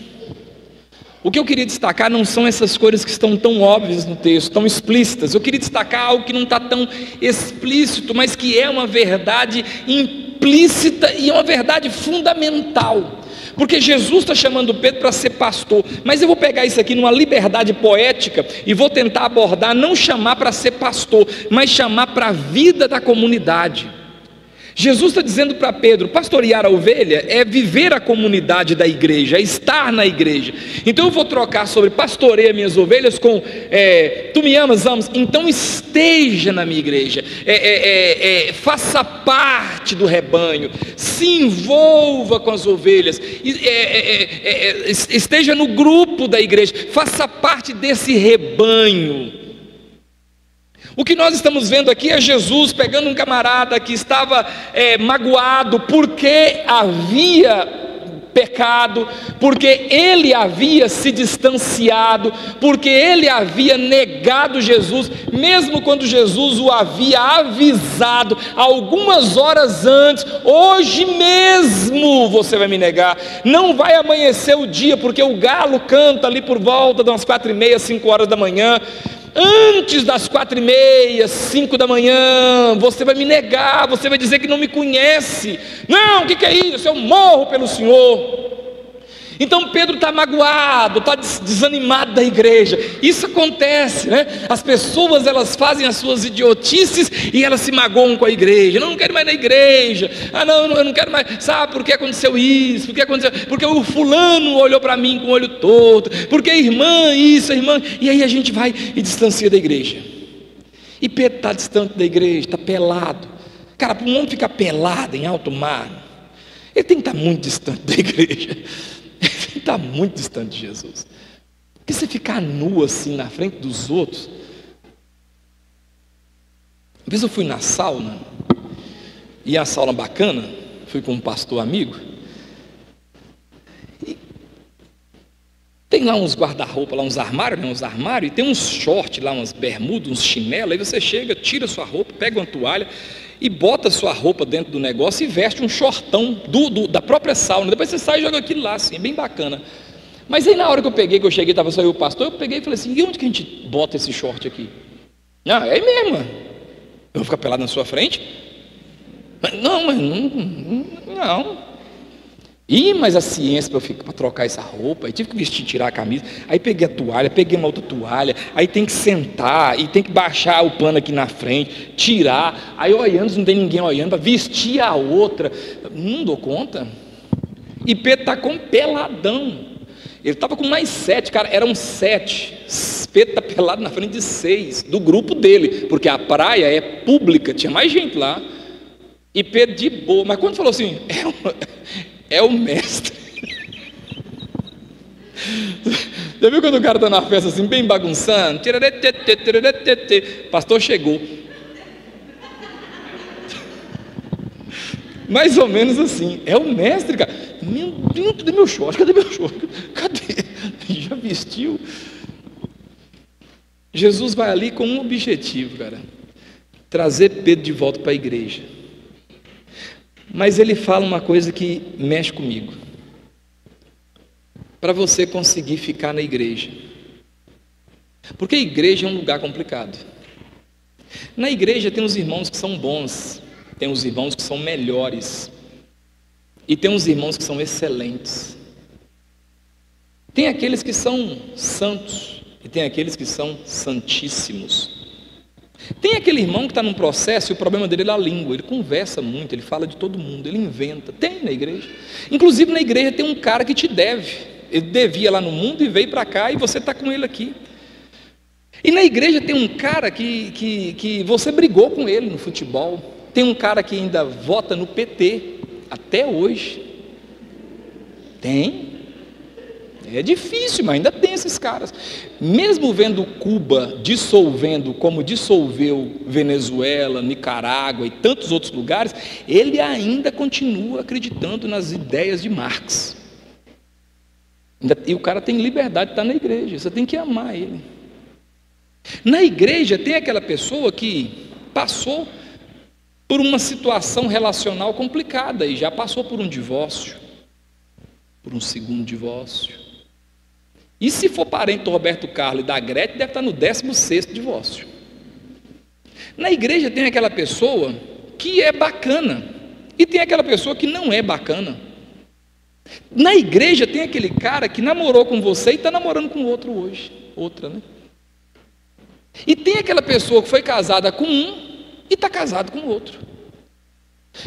O que eu queria destacar não são essas coisas que estão tão óbvias no texto, tão explícitas. Eu queria destacar algo que não está tão explícito, mas que é uma verdade implícita e é uma verdade fundamental. Porque Jesus está chamando Pedro para ser pastor, mas eu vou pegar isso aqui numa liberdade poética e vou tentar abordar, não chamar para ser pastor, mas chamar para a vida da comunidade. Jesus está dizendo para Pedro: pastorear a ovelha é viver a comunidade da igreja, é estar na igreja. Então eu vou trocar sobre pastoreia minhas ovelhas com tu me amas, então esteja na minha igreja, faça parte do rebanho, se envolva com as ovelhas, esteja no grupo da igreja, faça parte desse rebanho. O que nós estamos vendo aqui é Jesus pegando um camarada que estava magoado porque havia pecado, porque ele havia se distanciado, porque ele havia negado Jesus, mesmo quando Jesus o havia avisado algumas horas antes: hoje mesmo você vai me negar, não vai amanhecer o dia, porque o galo canta ali por volta das 4:30, 5 horas da manhã. Antes das 4:30, 5 da manhã, você vai me negar, você vai dizer que não me conhece. Não, o que é isso? Eu morro pelo Senhor. Então Pedro está magoado, está desanimado da igreja. Isso acontece, né? As pessoas, elas fazem as suas idiotices e elas se magoam com a igreja. Não quero mais na igreja. Não, eu não quero mais. Sabe por que aconteceu isso? Por que aconteceu? Porque o fulano olhou para mim com o olho torto. Porque a irmã isso, a irmã. E aí a gente vai e distancia da igreja. E Pedro está distante da igreja, está pelado. Cara, para um homem ficar pelado em alto mar, ele tem que estar muito distante da igreja. Ele está muito distante de Jesus. Porque você ficar nu assim na frente dos outros. Uma vez eu fui na sauna, e a sauna bacana, fui com um pastor amigo, e tem lá uns guarda-roupa, lá uns armários, e tem uns shorts lá, umas bermudas, uns chinelos. Aí você chega, tira sua roupa, pega uma toalha e bota sua roupa dentro do negócio e veste um shortão da própria sauna. Depois você sai e joga aquilo lá, assim, é bem bacana. Mas aí na hora que eu cheguei, estava só eu e o pastor, eu peguei e falei assim: e onde que a gente bota esse short aqui? Ah, é aí mesmo. Eu vou ficar pelado na sua frente? Não, mas não. Mas a ciência para trocar essa roupa, aí tive que vestir, tirar a camisa, aí peguei a toalha, peguei uma outra toalha, aí tem que sentar, e tem que baixar o pano aqui na frente, tirar, aí olhando, não tem ninguém olhando, para vestir a outra. Não dou conta. E Pedro está com peladão. Ele estava com mais 7, cara, eram 7. Pedro está pelado na frente de 6, do grupo dele, porque a praia é pública, tinha mais gente lá. E Pedro de boa, mas quando falou assim, é o mestre. Já viu quando o cara está na festa assim, bem bagunçando? Pastor chegou. Mais ou menos assim, é o mestre, cara. Meu Deus, cadê meu short? Cadê meu short? Cadê? Já vestiu? Jesus vai ali com um objetivo, cara: trazer Pedro de volta para a igreja. Mas ele fala uma coisa que mexe comigo. Para você conseguir ficar na igreja, porque a igreja é um lugar complicado. Na igreja tem os irmãos que são bons, tem os irmãos que são melhores, e tem os irmãos que são excelentes. Tem aqueles que são santos, e tem aqueles que são santíssimos. Tem aquele irmão que está num processo e o problema dele é a língua, ele conversa muito, ele fala de todo mundo, ele inventa. Tem na igreja. Inclusive na igreja tem um cara que te deve. Ele devia lá no mundo e veio para cá e você está com ele aqui. E na igreja tem um cara que você brigou com ele no futebol. Tem um cara que ainda vota no PT até hoje. Tem. É difícil, mas ainda tem esses caras. Mesmo vendo Cuba dissolvendo, como dissolveu Venezuela, Nicarágua e tantos outros lugares, ele ainda continua acreditando nas ideias de Marx. E o cara tem liberdade de estar na igreja, você tem que amar ele. Na igreja tem aquela pessoa que passou por uma situação relacional complicada e já passou por um divórcio, por um segundo divórcio. E se for parente do Roberto Carlos e da Gretchen, deve estar no 16º divórcio. Na igreja tem aquela pessoa que é bacana e tem aquela pessoa que não é bacana. Na igreja tem aquele cara que namorou com você e está namorando com outro hoje, outra, né? E tem aquela pessoa que foi casada com um e está casado com outro.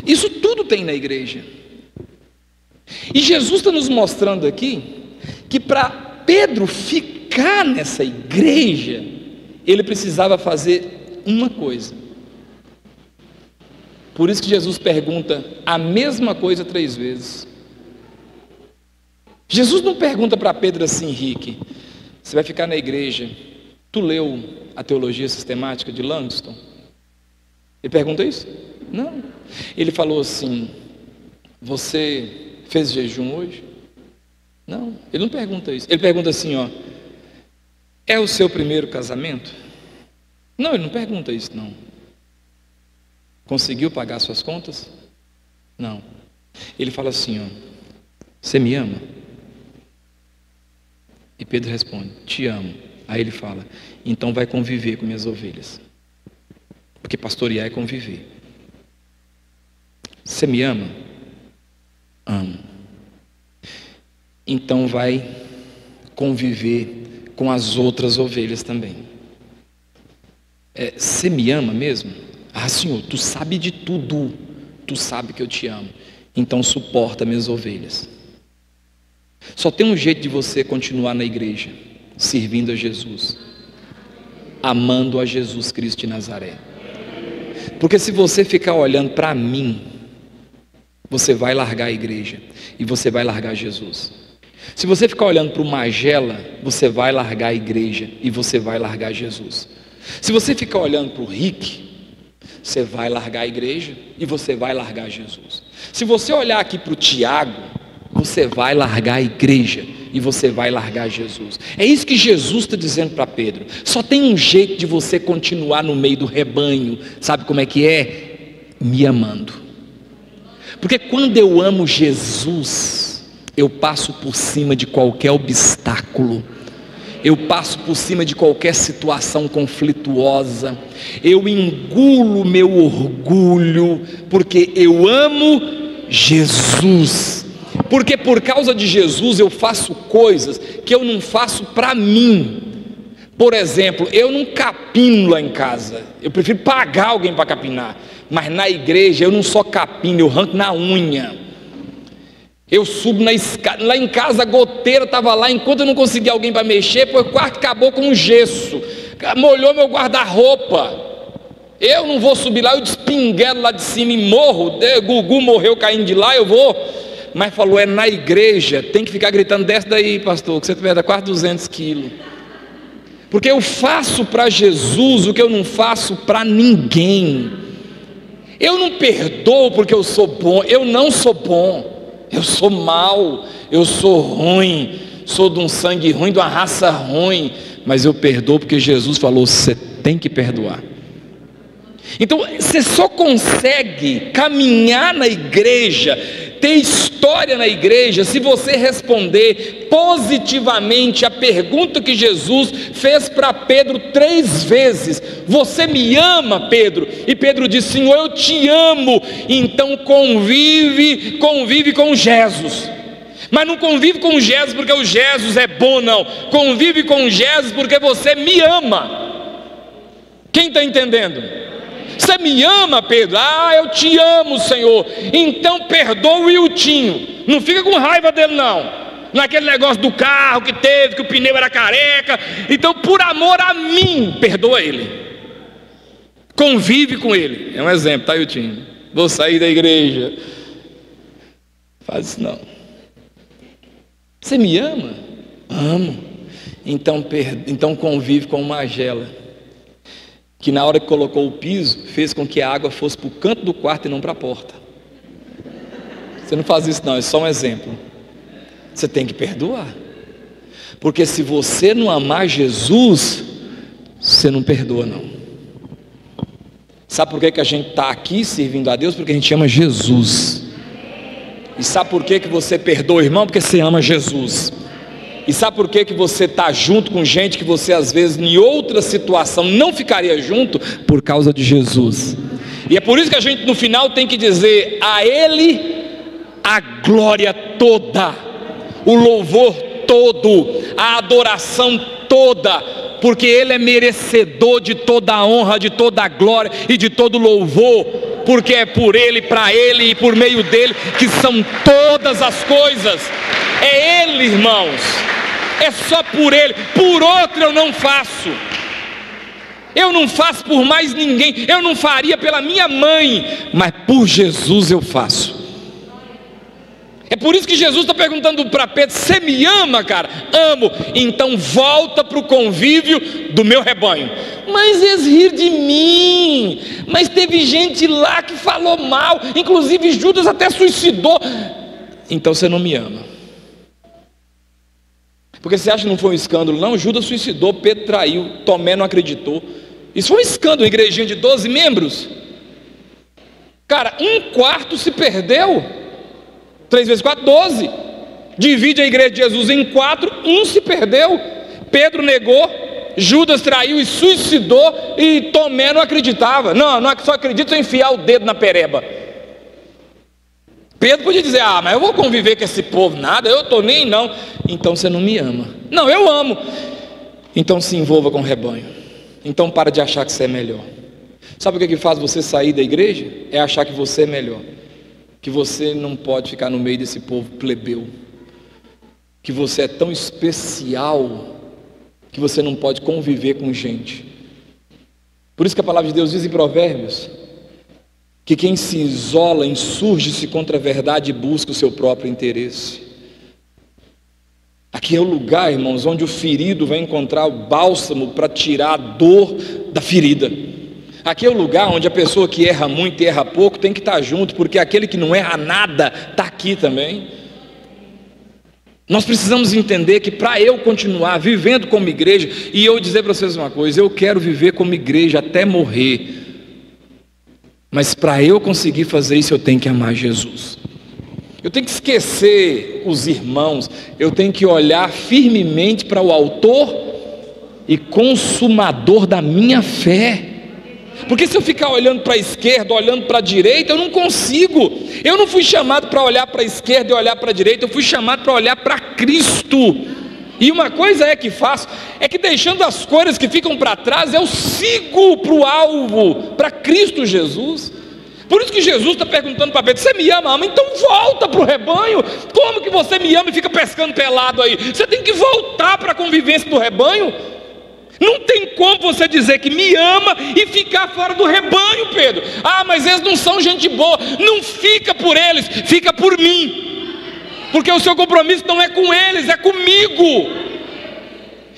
Isso tudo tem na igreja. E Jesus está nos mostrando aqui que para Pedro ficar nessa igreja, ele precisava fazer uma coisa. Por isso que Jesus pergunta a mesma coisa 3 vezes. Jesus não pergunta para Pedro assim: Rick, você vai ficar na igreja, tu leu a teologia sistemática de Langston? Ele pergunta isso? Não. Ele falou assim: você fez jejum hoje? Não, ele não pergunta isso. Ele pergunta assim, ó: é o seu primeiro casamento? Não, ele não pergunta isso, não. Conseguiu pagar suas contas? Não. Ele fala assim, ó: você me ama? E Pedro responde: te amo. Aí ele fala: então vai conviver com minhas ovelhas, porque pastorear é conviver. Você me ama? Amo. Então vai conviver com as outras ovelhas também. Você me ama mesmo? Ah, Senhor, tu sabe de tudo, tu sabe que eu te amo, então suporta minhas ovelhas. Só tem um jeito de você continuar na igreja: servindo a Jesus, amando a Jesus Cristo de Nazaré. Porque se você ficar olhando para mim, você vai largar a igreja e você vai largar Jesus. Se você ficar olhando para o Magela, você vai largar a igreja e você vai largar Jesus. Se você ficar olhando para o Rick, você vai largar a igreja e você vai largar Jesus. Se você olhar aqui para o Tiago, você vai largar a igreja e você vai largar Jesus. É isso que Jesus está dizendo para Pedro. Só tem um jeito de você continuar no meio do rebanho. Sabe como é que é? Me amando. Porque quando eu amo Jesus, eu passo por cima de qualquer obstáculo, eu passo por cima de qualquer situação conflituosa, eu engulo meu orgulho, porque eu amo Jesus. Porque por causa de Jesus eu faço coisas que eu não faço para mim. Por exemplo, eu não capino lá em casa, eu prefiro pagar alguém para capinar. Mas na igreja eu não só capino, eu arranco na unha. Eu subo na escada, lá em casa a goteira estava lá, enquanto eu não consegui alguém para mexer, o quarto acabou com um gesso, molhou meu guarda-roupa. Eu não vou subir lá, eu despinguelo lá de cima e morro. Gugu morreu caindo de lá, eu vou. Mas falou, é na igreja, tem que ficar gritando, desce daí pastor, que você tiver da quase 200 quilos. Porque eu faço para Jesus o que eu não faço para ninguém. Eu não perdoo porque eu sou bom, eu não sou bom. Eu sou mau, eu sou ruim, sou de um sangue ruim, de uma raça ruim, mas eu perdoo porque Jesus falou, você tem que perdoar. Então você só consegue caminhar na igreja, ter história na igreja, se você responder positivamente a pergunta que Jesus fez para Pedro 3 vezes: você me ama, Pedro? E Pedro disse, Senhor, eu te amo. Então convive com Jesus. Mas não convive com Jesus porque o Jesus é bom, não. Convive com Jesus porque você me ama. Quem está entendendo? Você me ama, Pedro? Ah, eu te amo, Senhor. Então perdoa o Wiltinho. Não fica com raiva dele, não. Naquele negócio do carro que teve, que o pneu era careca. Então, por amor a mim, perdoa ele. Convive com ele. É um exemplo, tá, Wiltinho? Vou sair da igreja. Faz isso não. Você me ama? Amo. Então convive com o Magela, que na hora que colocou o piso, fez com que a água fosse para o canto do quarto e não para a porta. Você não faz isso não, é só um exemplo. Você tem que perdoar. Porque se você não amar Jesus, você não perdoa não. Sabe por que a gente está aqui servindo a Deus? Porque a gente ama Jesus. E sabe por que você perdoa o irmão? Porque você ama Jesus. E sabe por que você está junto com gente que você às vezes em outra situação não ficaria junto? Por causa de Jesus. E é por isso que a gente no final tem que dizer a Ele a glória toda, o louvor todo, a adoração toda, porque Ele é merecedor de toda a honra, de toda a glória e de todo o louvor, porque é por Ele, para Ele e por meio dEle que são todas as coisas. É Ele, irmãos, é só por Ele, por outro eu não faço. Eu não faço por mais ninguém, eu não faria pela minha mãe, mas por Jesus eu faço. É por isso que Jesus está perguntando para Pedro, você me ama, cara? Amo, então volta para o convívio do meu rebanho. Mas eles riram de mim, mas teve gente lá que falou mal, inclusive Judas até suicidou. Então você não me ama. Porque você acha que não foi um escândalo? Não, Judas suicidou, Pedro traiu, Tomé não acreditou. Isso foi um escândalo, uma igrejinha de 12 membros. Cara, 1/4 se perdeu. 3 vezes 4, 12. Divide a igreja de Jesus em 4, 1 se perdeu. Pedro negou, Judas traiu e suicidou, e Tomé não acreditava. Não só acredita se eu enfiar o dedo na pereba. Pedro podia dizer, mas eu vou conviver com esse povo, nada, eu estou nem não. Então você não me ama. Não, eu amo. Então se envolva com o rebanho. Então para de achar que você é melhor. Sabe o que faz você sair da igreja? É achar que você é melhor, que você não pode ficar no meio desse povo plebeu, que você é tão especial que você não pode conviver com gente. Por isso que a palavra de Deus diz em Provérbios que quem se isola insurge-se contra a verdade e busca o seu próprio interesse. Aqui é o lugar, irmãos, onde o ferido vai encontrar o bálsamo para tirar a dor da ferida. Aqui é o lugar onde a pessoa que erra muito e erra pouco tem que estar junto, porque aquele que não erra nada está aqui também. Nós precisamos entender que para eu continuar vivendo como igreja, e eu dizer para vocês uma coisa, eu quero viver como igreja até morrer, mas para eu conseguir fazer isso eu tenho que amar Jesus. Eu tenho que esquecer os irmãos, eu tenho que olhar firmemente para o autor e consumador da minha fé. Porque se eu ficar olhando para a esquerda, olhando para a direita, eu não consigo. Eu não fui chamado para olhar para a esquerda e olhar para a direita, eu fui chamado para olhar para Cristo. E uma coisa é que faço, é que deixando as coisas que ficam para trás, eu sigo para o alvo, para Cristo Jesus. Por isso que Jesus está perguntando para Pedro: você me ama? Ama? Então volta para o rebanho. Como que você me ama e fica pescando pelado aí? Você tem que voltar para a convivência do rebanho. Não tem como você dizer que me ama e ficar fora do rebanho, Pedro. Ah, mas eles não são gente boa. Não fica por eles, fica por mim. Porque o seu compromisso não é com eles, é comigo.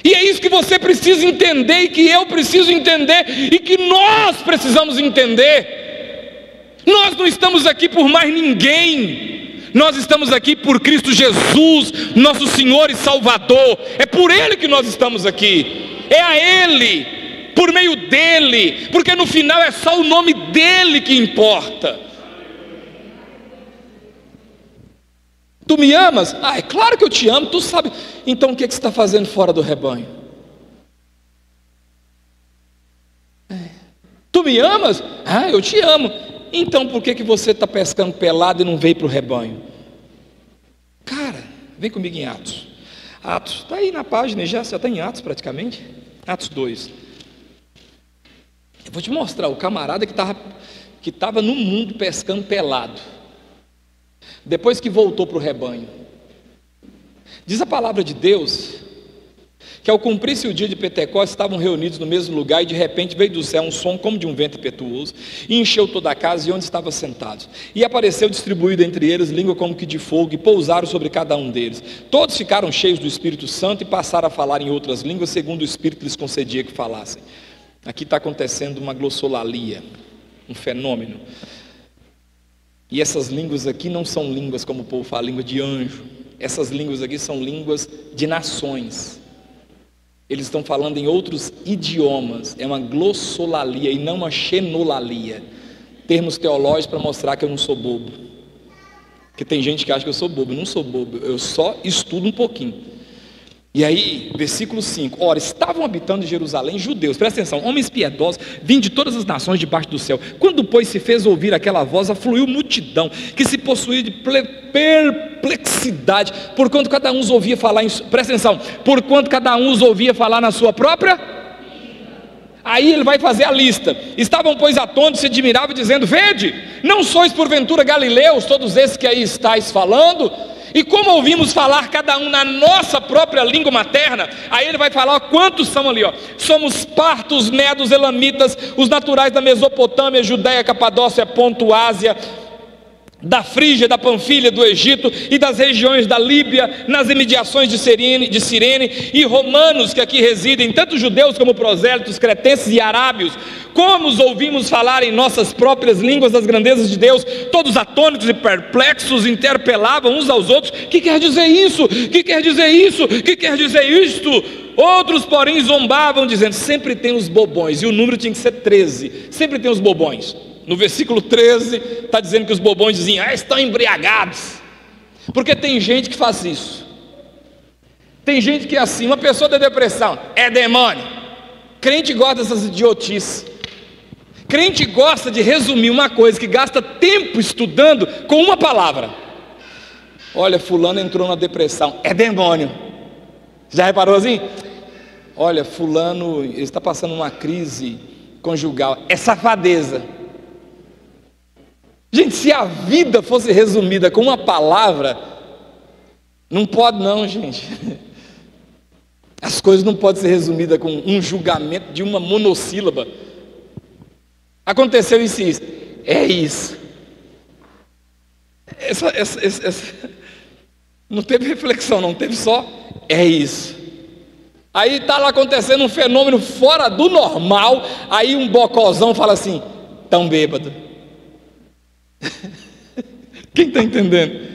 E é isso que você precisa entender, e que eu preciso entender, e que nós precisamos entender. Nós não estamos aqui por mais ninguém. Nós estamos aqui por Cristo Jesus, nosso Senhor e Salvador. É por Ele que nós estamos aqui. É a Ele, por meio dEle, porque no final é só o nome dEle que importa. Tu me amas? Ah, é claro que eu te amo, tu sabe. Então o que você está fazendo fora do rebanho? Tu me amas? Ah, eu te amo. Então por que você está pescando pelado e não veio para o rebanho? Cara, vem comigo em Atos. Atos, está aí na página, já está em Atos praticamente. Atos 2. Eu vou te mostrar o camarada que estava no mundo pescando pelado, depois que voltou para o rebanho. Diz a palavra de Deus que ao cumprir-se o dia de Pentecostes, estavam reunidos no mesmo lugar, e de repente veio do céu um som como de um vento impetuoso, e encheu toda a casa e onde estavam sentados. E apareceu distribuído entre eles língua como que de fogo, e pousaram sobre cada um deles. Todos ficaram cheios do Espírito Santo e passaram a falar em outras línguas, segundo o Espírito lhes concedia que falassem. Aqui está acontecendo uma glossolalia, um fenômeno. E essas línguas aqui não são línguas como o povo fala, língua de anjo. Essas línguas aqui são línguas de nações. Eles estão falando em outros idiomas. É uma glossolalia e não uma xenolalia. Termos teológicos para mostrar que eu não sou bobo. Porque tem gente que acha que eu sou bobo. Eu não sou bobo, eu só estudo um pouquinho. E aí, versículo 5. Ora, estavam habitando em Jerusalém judeus, presta atenção, homens piedosos, vindos de todas as nações debaixo do céu. Quando, pois, se fez ouvir aquela voz, afluiu multidão, que se possuía de perplexidade, porquanto cada um os ouvia falar, presta atenção, porquanto cada um os ouvia falar na sua própria. Aí ele vai fazer a lista. Estavam, pois, atônitos, se admiravam, dizendo: vede, não sois porventura galileus, todos esses que aí estáis falando? E como ouvimos falar cada um na nossa própria língua materna? Aí ele vai falar, ó, quantos são ali, ó? Somos partos, medos, elamitas, os naturais da Mesopotâmia, Judéia, Capadócia, Ponto, Ásia, da Frígia, da Panfilha, do Egito e das regiões da Líbia, nas imediações de Cirene, e romanos que aqui residem, tanto judeus como prosélitos, cretenses e arábios. Como os ouvimos falar em nossas próprias línguas das grandezas de Deus, todos atônitos e perplexos interpelavam uns aos outros: que quer dizer isso? Que quer dizer isso? Que quer dizer isto? Outros, porém, zombavam, dizendo: sempre tem os bobões. E o número tinha que ser 13. Sempre tem os bobões. No versículo 13 está dizendo que os bobões diziam: estão embriagados. Porque tem gente que faz isso. Tem gente que é assim. Uma pessoa da depressão: é demônio. Crente gosta dessas idiotices. Crente gosta de resumir uma coisa que gasta tempo estudando com uma palavra. Olha, fulano entrou na depressão, é demônio. Já reparou assim? Olha, fulano está passando uma crise conjugal, é safadeza. Gente, se a vida fosse resumida com uma palavra, não pode não, gente. As coisas não podem ser resumidas com um julgamento de uma monossílaba. Aconteceu isso e isso. É isso. Não teve reflexão, não teve só. É isso. Aí está lá acontecendo um fenômeno fora do normal. Aí um bocozão fala assim: tão bêbado. Quem está entendendo?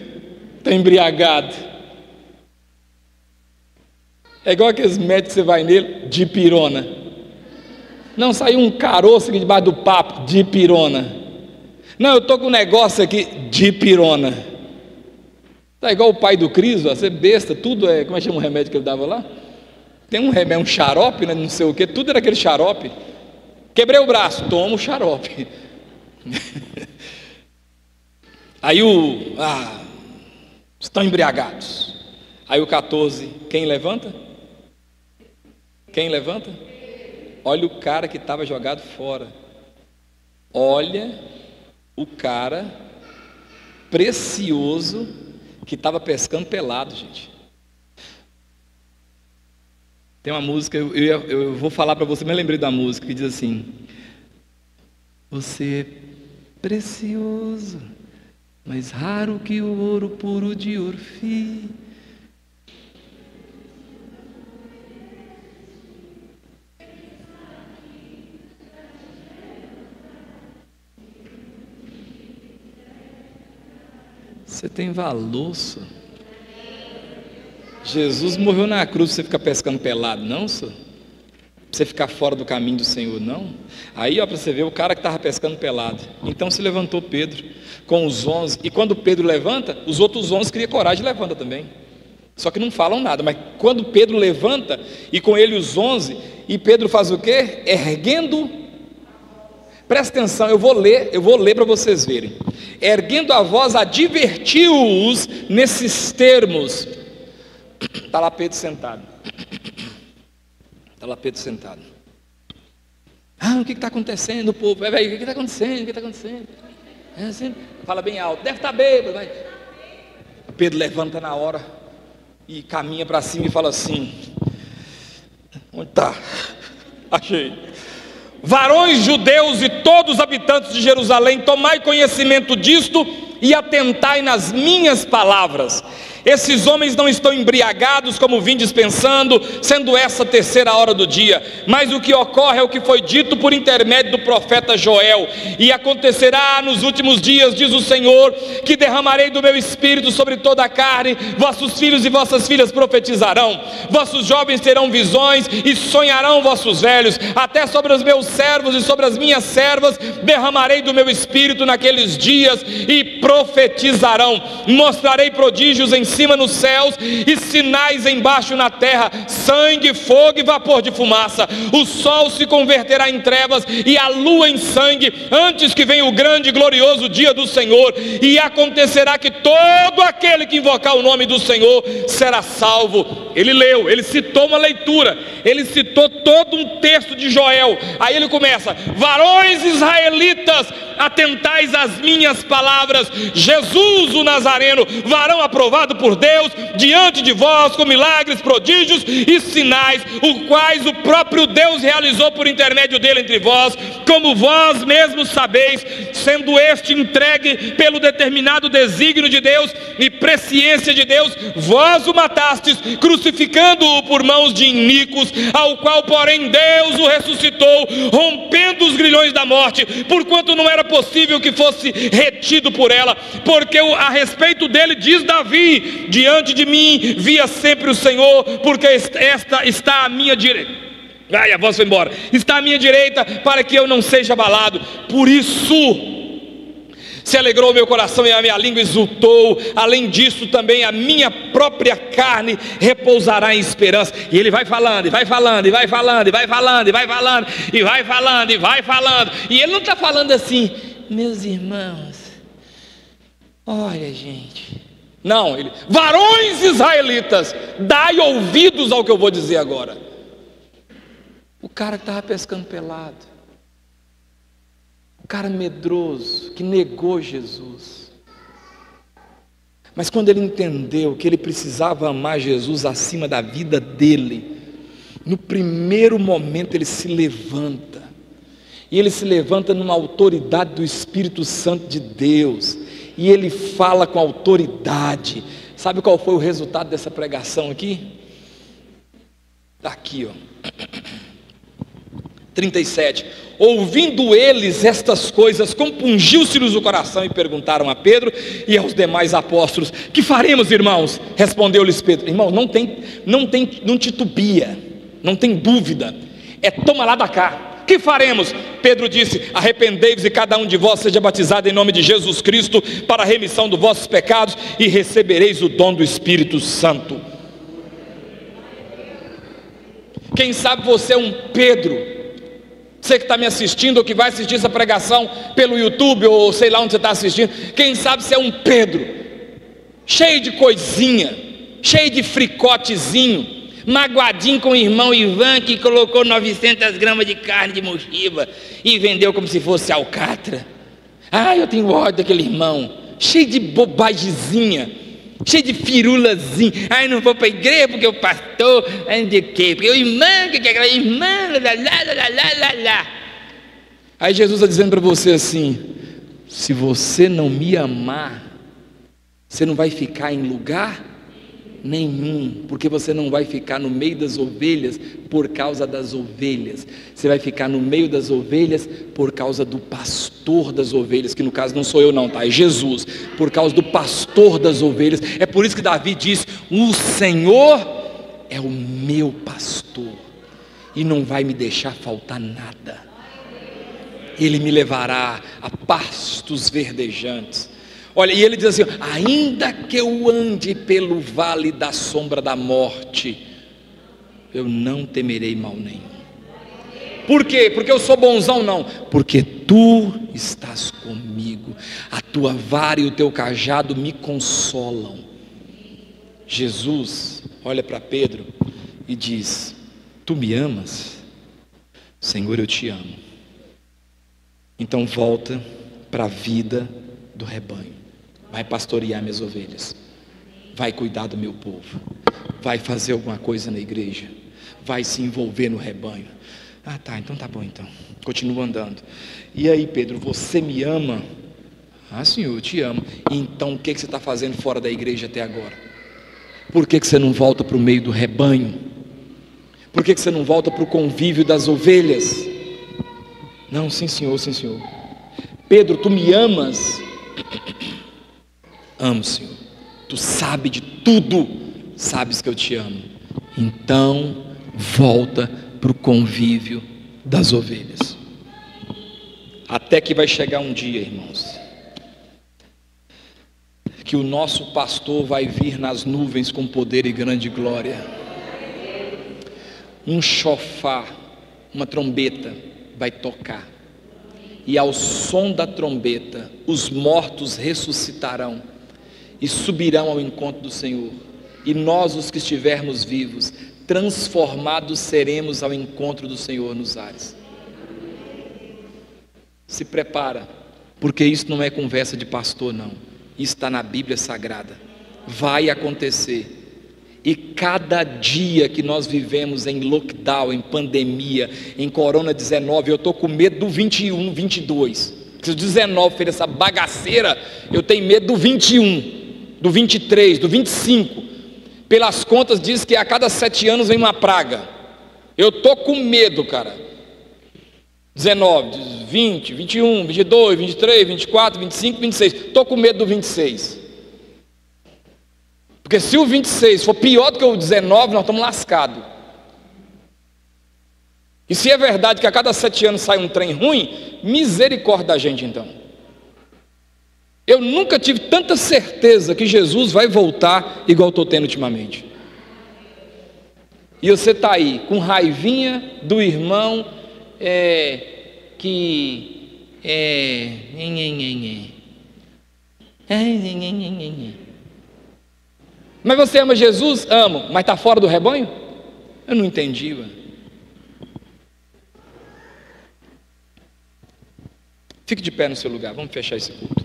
Está embriagado. É igual aqueles médicos que você vai nele, de pirona. Não, saiu um caroço aqui debaixo do papo, de pirona. Não, eu estou com um negócio aqui, de pirona. Está igual o pai do Cris, ó, você besta, tudo é, como é que chama o remédio que ele dava lá? Tem um remédio, um xarope, né, não sei o que, tudo era aquele xarope. Quebrei o braço, toma o xarope. Aí estão embriagados. Aí o 14, quem levanta? Quem levanta? Olha o cara que estava jogado fora. Olha o cara precioso que estava pescando pelado, gente. Tem uma música, eu vou falar para você, mas lembrei da música que diz assim: você é precioso, mais raro que o ouro puro de Orfim. Você tem valor, senhor. Jesus morreu na cruz para você ficar pescando pelado, não, senhor? Para você ficar fora do caminho do Senhor, não? Aí, ó, para você ver, o cara que estava pescando pelado. Então se levantou Pedro com os 11. E quando Pedro levanta, os outros 11 criam coragem e levanta também. Só que não falam nada. Mas quando Pedro levanta, e com ele os 11, e Pedro faz o quê? Erguendo. Presta atenção, eu vou ler para vocês verem. Erguendo a voz, advertiu-os nesses termos. Está lá Pedro sentado. Está lá Pedro sentado. O que está acontecendo, povo? O que está acontecendo? O que está acontecendo? É assim, fala bem alto. Deve estar bêbado. Mas... Pedro levanta na hora e caminha para cima e fala assim: onde está? Achei. Varões judeus e todos os habitantes de Jerusalém, tomai conhecimento disto e atentai nas minhas palavras. Esses homens não estão embriagados como vindes pensando, sendo essa a terceira hora do dia, mas o que ocorre é o que foi dito por intermédio do profeta Joel: e acontecerá nos últimos dias, diz o Senhor, que derramarei do meu espírito sobre toda a carne, vossos filhos e vossas filhas profetizarão, vossos jovens terão visões e sonharão vossos velhos, até sobre os meus servos e sobre as minhas servas derramarei do meu espírito naqueles dias e profetizarão, mostrarei prodígios em cima nos céus e sinais embaixo na terra, sangue, fogo e vapor de fumaça. O sol se converterá em trevas e a lua em sangue, antes que venha o grande e glorioso dia do Senhor. E acontecerá que todo aquele que invocar o nome do Senhor será salvo. Ele leu, ele citou uma leitura, ele citou todo um texto de Joel. Aí ele começa: varões israelitas, atentais às minhas palavras. Jesus o Nazareno, varão aprovado por Deus diante de vós, com milagres, prodígios e sinais, os quais o próprio Deus realizou por intermédio dele entre vós, como vós mesmos sabeis, sendo este entregue pelo determinado desígnio de Deus e presciência de Deus, vós o matastes, crucificando-o por mãos de iníquos, ao qual porém Deus o ressuscitou, rompendo os grilhões da morte, porquanto não era possível que fosse retido por ela, porque a respeito dele diz Davi: diante de mim via sempre o Senhor, porque esta está à minha direita. A voz foi embora. Está à minha direita, para que eu não seja abalado. Por isso se alegrou o meu coração e a minha língua exultou. Além disso também a minha própria carne repousará em esperança. E ele vai falando, e vai falando, e vai falando, e vai falando, e vai falando, e vai falando, e vai falando. E ele não está falando assim: meus irmãos, olha, gente. Não, ele: varões israelitas, dai ouvidos ao que eu vou dizer agora. O cara que estava pescando pelado, o cara medroso, que negou Jesus, mas quando ele entendeu que ele precisava amar Jesus acima da vida dele, no primeiro momento ele se levanta, e ele se levanta numa autoridade do Espírito Santo de Deus, e ele fala com autoridade. Sabe qual foi o resultado dessa pregação aqui? Está aqui, ó. 37. Ouvindo eles estas coisas, compungiu-se-lhes o coração e perguntaram a Pedro e aos demais apóstolos: que faremos, irmãos? Respondeu-lhes Pedro: irmão, não titubia, não tem dúvida, é toma lá da cá. Que faremos? Pedro disse: arrependei-vos e cada um de vós seja batizado em nome de Jesus Cristo para a remissão dos vossos pecados e recebereis o dom do Espírito Santo. Quem sabe você é um Pedro, você que está me assistindo ou que vai assistir essa pregação pelo YouTube ou sei lá onde você está assistindo, quem sabe você é um Pedro, cheio de coisinha, cheio de fricotezinho, magoadinho com o irmão Ivan, que colocou 900 gramas de carne de mochiba e vendeu como se fosse alcatra. Ah, eu tenho ódio daquele irmão, cheio de bobagemzinha, cheio de firulazinha. Ai, não vou para a igreja porque o pastor, não sei o quê, porque o irmão, que é aquela irmã, lá. Aí Jesus está dizendo para você assim: se você não me amar, você não vai ficar em lugar nenhum, porque você não vai ficar no meio das ovelhas por causa das ovelhas, você vai ficar no meio das ovelhas por causa do pastor das ovelhas, que no caso não sou eu não, tá? É Jesus, por causa do pastor das ovelhas. É por isso que Davi diz: o Senhor é o meu pastor e não vai me deixar faltar nada, Ele me levará a pastos verdejantes. Olha, e ele diz assim: ainda que eu ande pelo vale da sombra da morte, eu não temerei mal nenhum. Por quê? Porque eu sou bonzão? Não, porque tu estás comigo, a tua vara e o teu cajado me consolam. Jesus olha para Pedro e diz: tu me amas? Senhor, eu te amo. Então volta para a vida do rebanho, vai pastorear minhas ovelhas, vai cuidar do meu povo, vai fazer alguma coisa na igreja, vai se envolver no rebanho. Ah, tá, então tá bom, então continua andando. E aí, Pedro, você me ama? Ah, Senhor, eu te amo. Então o que você está fazendo fora da igreja até agora? Por que você não volta para o meio do rebanho? Por que você não volta para o convívio das ovelhas? Não, sim Senhor, sim Senhor. Pedro, tu me amas? Amo, Senhor. Tu sabes de tudo, sabes que eu te amo. Então volta para o convívio das ovelhas. Até que vai chegar um dia, irmãos, que o nosso pastor vai vir nas nuvens com poder e grande glória. Um chofar, uma trombeta vai tocar, e ao som da trombeta os mortos ressuscitarão e subirão ao encontro do Senhor, e nós, os que estivermos vivos, transformados seremos ao encontro do Senhor nos ares. Se prepara, porque isso não é conversa de pastor não, isso está na Bíblia Sagrada, vai acontecer. E cada dia que nós vivemos em lockdown, em pandemia, em Corona-19, eu estou com medo do 21, 22. Se o 19 fez essa bagaceira, eu tenho medo do 21, do 23, do 25. Pelas contas diz que a cada 7 anos vem uma praga. Eu estou com medo, cara. 19, 20, 21, 22, 23, 24, 25, 26. Estou com medo do 26. Porque se o 26 for pior do que o 19, nós estamos lascados. E se é verdade que a cada 7 anos sai um trem ruim, misericórdia da gente então. Eu nunca tive tanta certeza que Jesus vai voltar igual estou tendo ultimamente. E você está aí com raivinha do irmão Mas você ama Jesus? Amo. Mas está fora do rebanho? Eu não entendi, mano. Fique de pé no seu lugar, vamos fechar esse culto.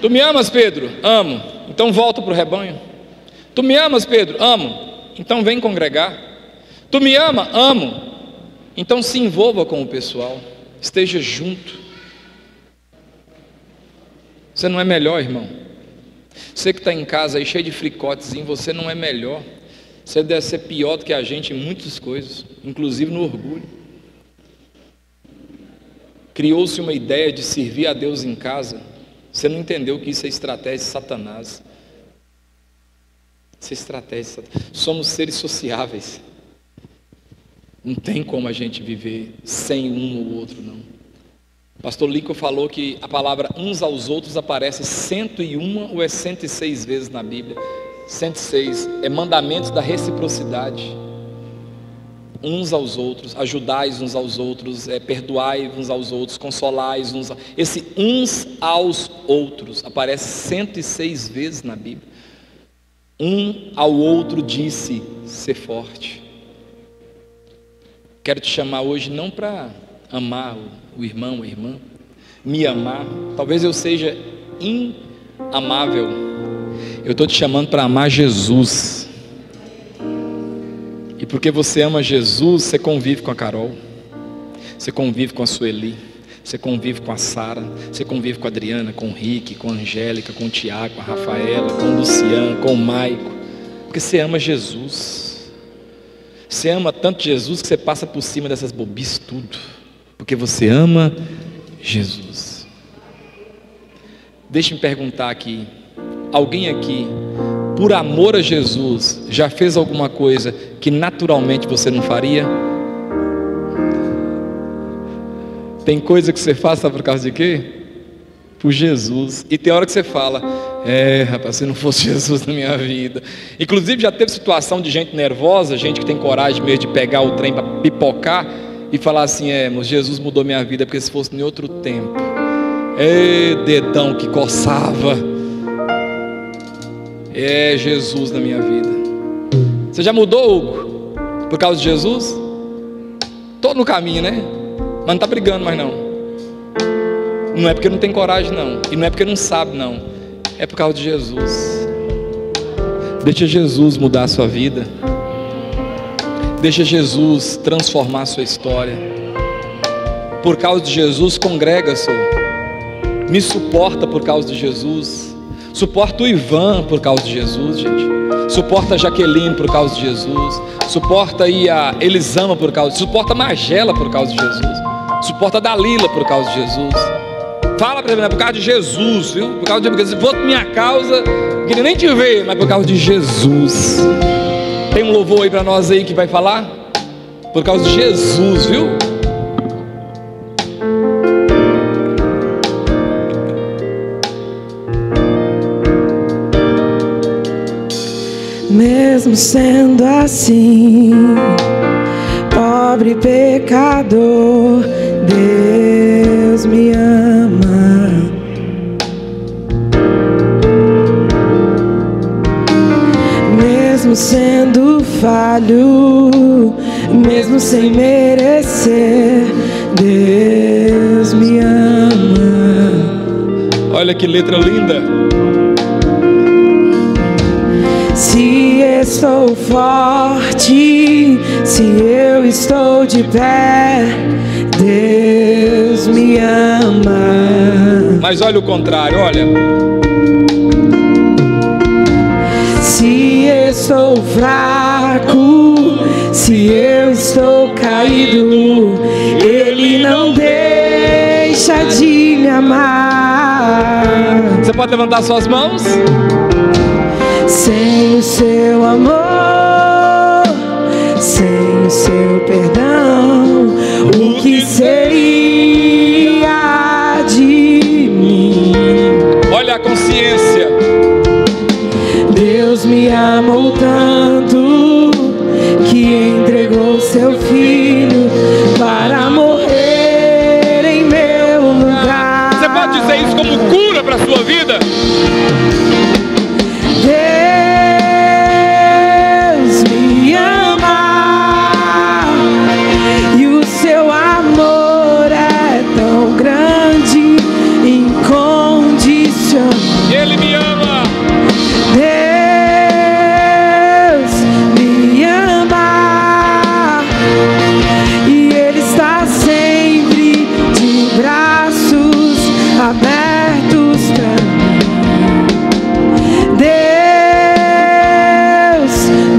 Tu me amas, Pedro? Amo. Então volta para o rebanho. Tu me amas, Pedro? Amo. Então vem congregar. Tu me ama? Amo. Então se envolva com o pessoal, esteja junto. Você não é melhor, irmão? Você que está em casa aí cheio de fricotezinho, você não é melhor. Você deve ser pior do que a gente em muitas coisas, inclusive no orgulho. Criou-se uma ideia de servir a Deus em casa. Você não entendeu que isso é estratégia de Satanás. Isso é estratégia de Satanás. Somos seres sociáveis. Não tem como a gente viver sem um ou outro, não. O pastor Lincoln falou que a palavra uns aos outros aparece 101 ou é 106 vezes na Bíblia. 106 é mandamentos da reciprocidade. Uns aos outros, ajudais uns aos outros, perdoai uns aos outros, consolais uns. Esse uns aos outros aparece 106 vezes na Bíblia. Um ao outro disse: ser forte. Quero te chamar hoje não para amar o irmão, a irmã, me amar. Talvez eu seja inamável. Eu estou te chamando para amar Jesus. E porque você ama Jesus, você convive com a Carol, você convive com a Sueli, você convive com a Sara, você convive com a Adriana, com o Rick, com a Angélica, com o Tiago, com a Rafaela, com o Luciano, com o Maico. Porque você ama Jesus. Você ama tanto Jesus que você passa por cima dessas bobices tudo. Porque você ama Jesus. Deixa-me perguntar aqui. Alguém aqui, por amor a Jesus, já fez alguma coisa que naturalmente você não faria? Tem coisa que você faz, sabe por causa de quê? Por Jesus. E tem hora que você fala: rapaz, se não fosse Jesus na minha vida. Inclusive já teve situação de gente nervosa, gente que tem coragem mesmo de pegar o trem para pipocar e falar assim: mas Jesus mudou minha vida, porque se fosse em outro tempo, dedão que coçava, Jesus na minha vida. Você já mudou, Hugo, por causa de Jesus? Tô no caminho, né? Mas não está brigando mais não. Não é porque não tem coragem não. E não é porque não sabe não. É por causa de Jesus. Deixa Jesus mudar a sua vida. Deixa Jesus transformar a sua história. Por causa de Jesus, congrega, senhor. Me suporta por causa de Jesus. Suporta o Ivan por causa de Jesus, gente. Suporta a Jaqueline por causa de Jesus. Suporta aí a Elisama por causa de Jesus. Suporta a Magela por causa de Jesus. Suporta a Dalila por causa de Jesus. Fala para mim, é por causa de Jesus, viu? Por causa de Jesus. Se for minha causa, não queria nem te ver, mas por causa de Jesus. Tem um louvor aí para nós aí que vai falar? Por causa de Jesus, viu? Mesmo sendo assim, pobre pecador, Deus me ama. Mesmo sendo falho, mesmo sem merecer, Deus me ama. Olha que letra linda. Se estou forte, se eu estou de pé, Deus me ama. Mas olha o contrário, olha. Se estou fraco, se eu estou caído, Ele não deixa de me amar. Você pode levantar suas mãos? Sem o seu amor, sem o seu perdão, o que seria de mim? Olha a consciência. Deus me amou tanto que entregou seu filho para morrer em meu lugar. Você pode dizer isso como cura para a sua vida? Deus me ama e o seu amor é tão grande, incondicional. Ele me ama. Deus me ama e Ele está sempre de braços abertos para mim. Deus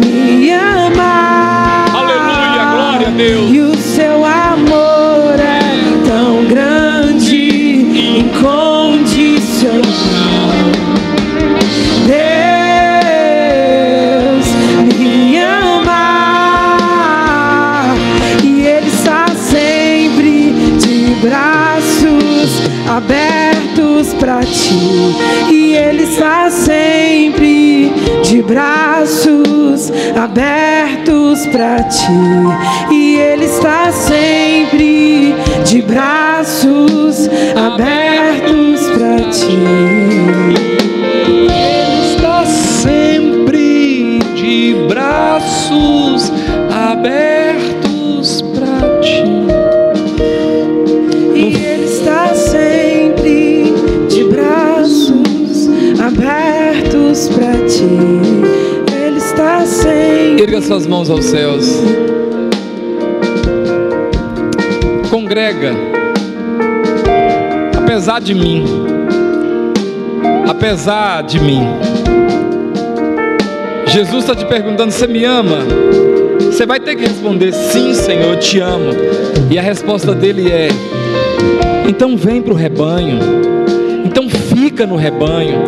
me ama. Aleluia, glória a Deus. E o seu amor é tão grande, incondicional. Deus me ama e Ele está sempre de braços abertos para ti. E Ele está sempre de braços abertos para ti. E Ele está sempre de braços abertos para ti. Ele está sempre de braços abertos para ti. E Ele está sempre Erga suas mãos aos céus. Congrega. Apesar de mim, Jesus está te perguntando: você me ama? Você vai ter que responder: sim, Senhor, eu te amo. E a resposta dele é: então vem para o rebanho, então fica no rebanho,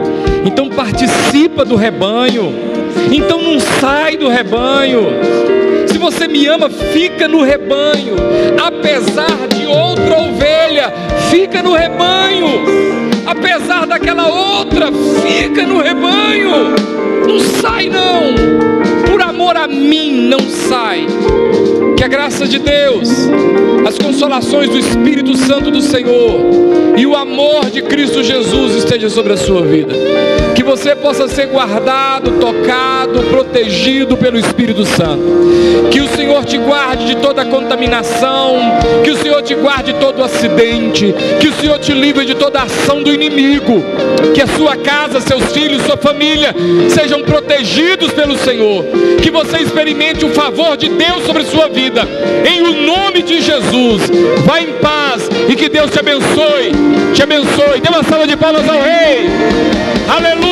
então participa do rebanho, então não sai do rebanho. Se você me ama, fica no rebanho. Apesar de outra ovelha, fica no rebanho. Apesar daquela outra, fica no rebanho. Não sai não. Por amor a mim, não sai. Que a graça de Deus, as consolações do Espírito Santo do Senhor e o amor de Cristo Jesus esteja sobre a sua vida. Que você possa ser guardado, tocado, protegido pelo Espírito Santo. Que o Senhor te guarde de toda contaminação. Que o Senhor te guarde de todo acidente. Que o Senhor te livre de toda ação do inimigo. Que a sua casa, seus filhos, sua família sejam protegidos pelo Senhor. Que você experimente o favor de Deus sobre a sua vida. Em o nome de Jesus. Vá em paz e que Deus te abençoe. Te abençoe. Dê uma salva de palmas ao Rei. Aleluia.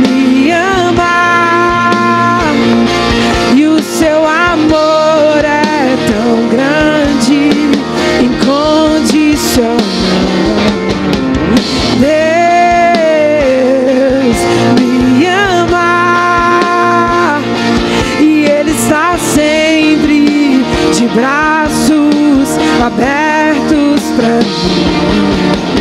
Me ama, e o seu amor é tão grande, incondicional. Deus me ama, e Ele está sempre de braços abertos para mim.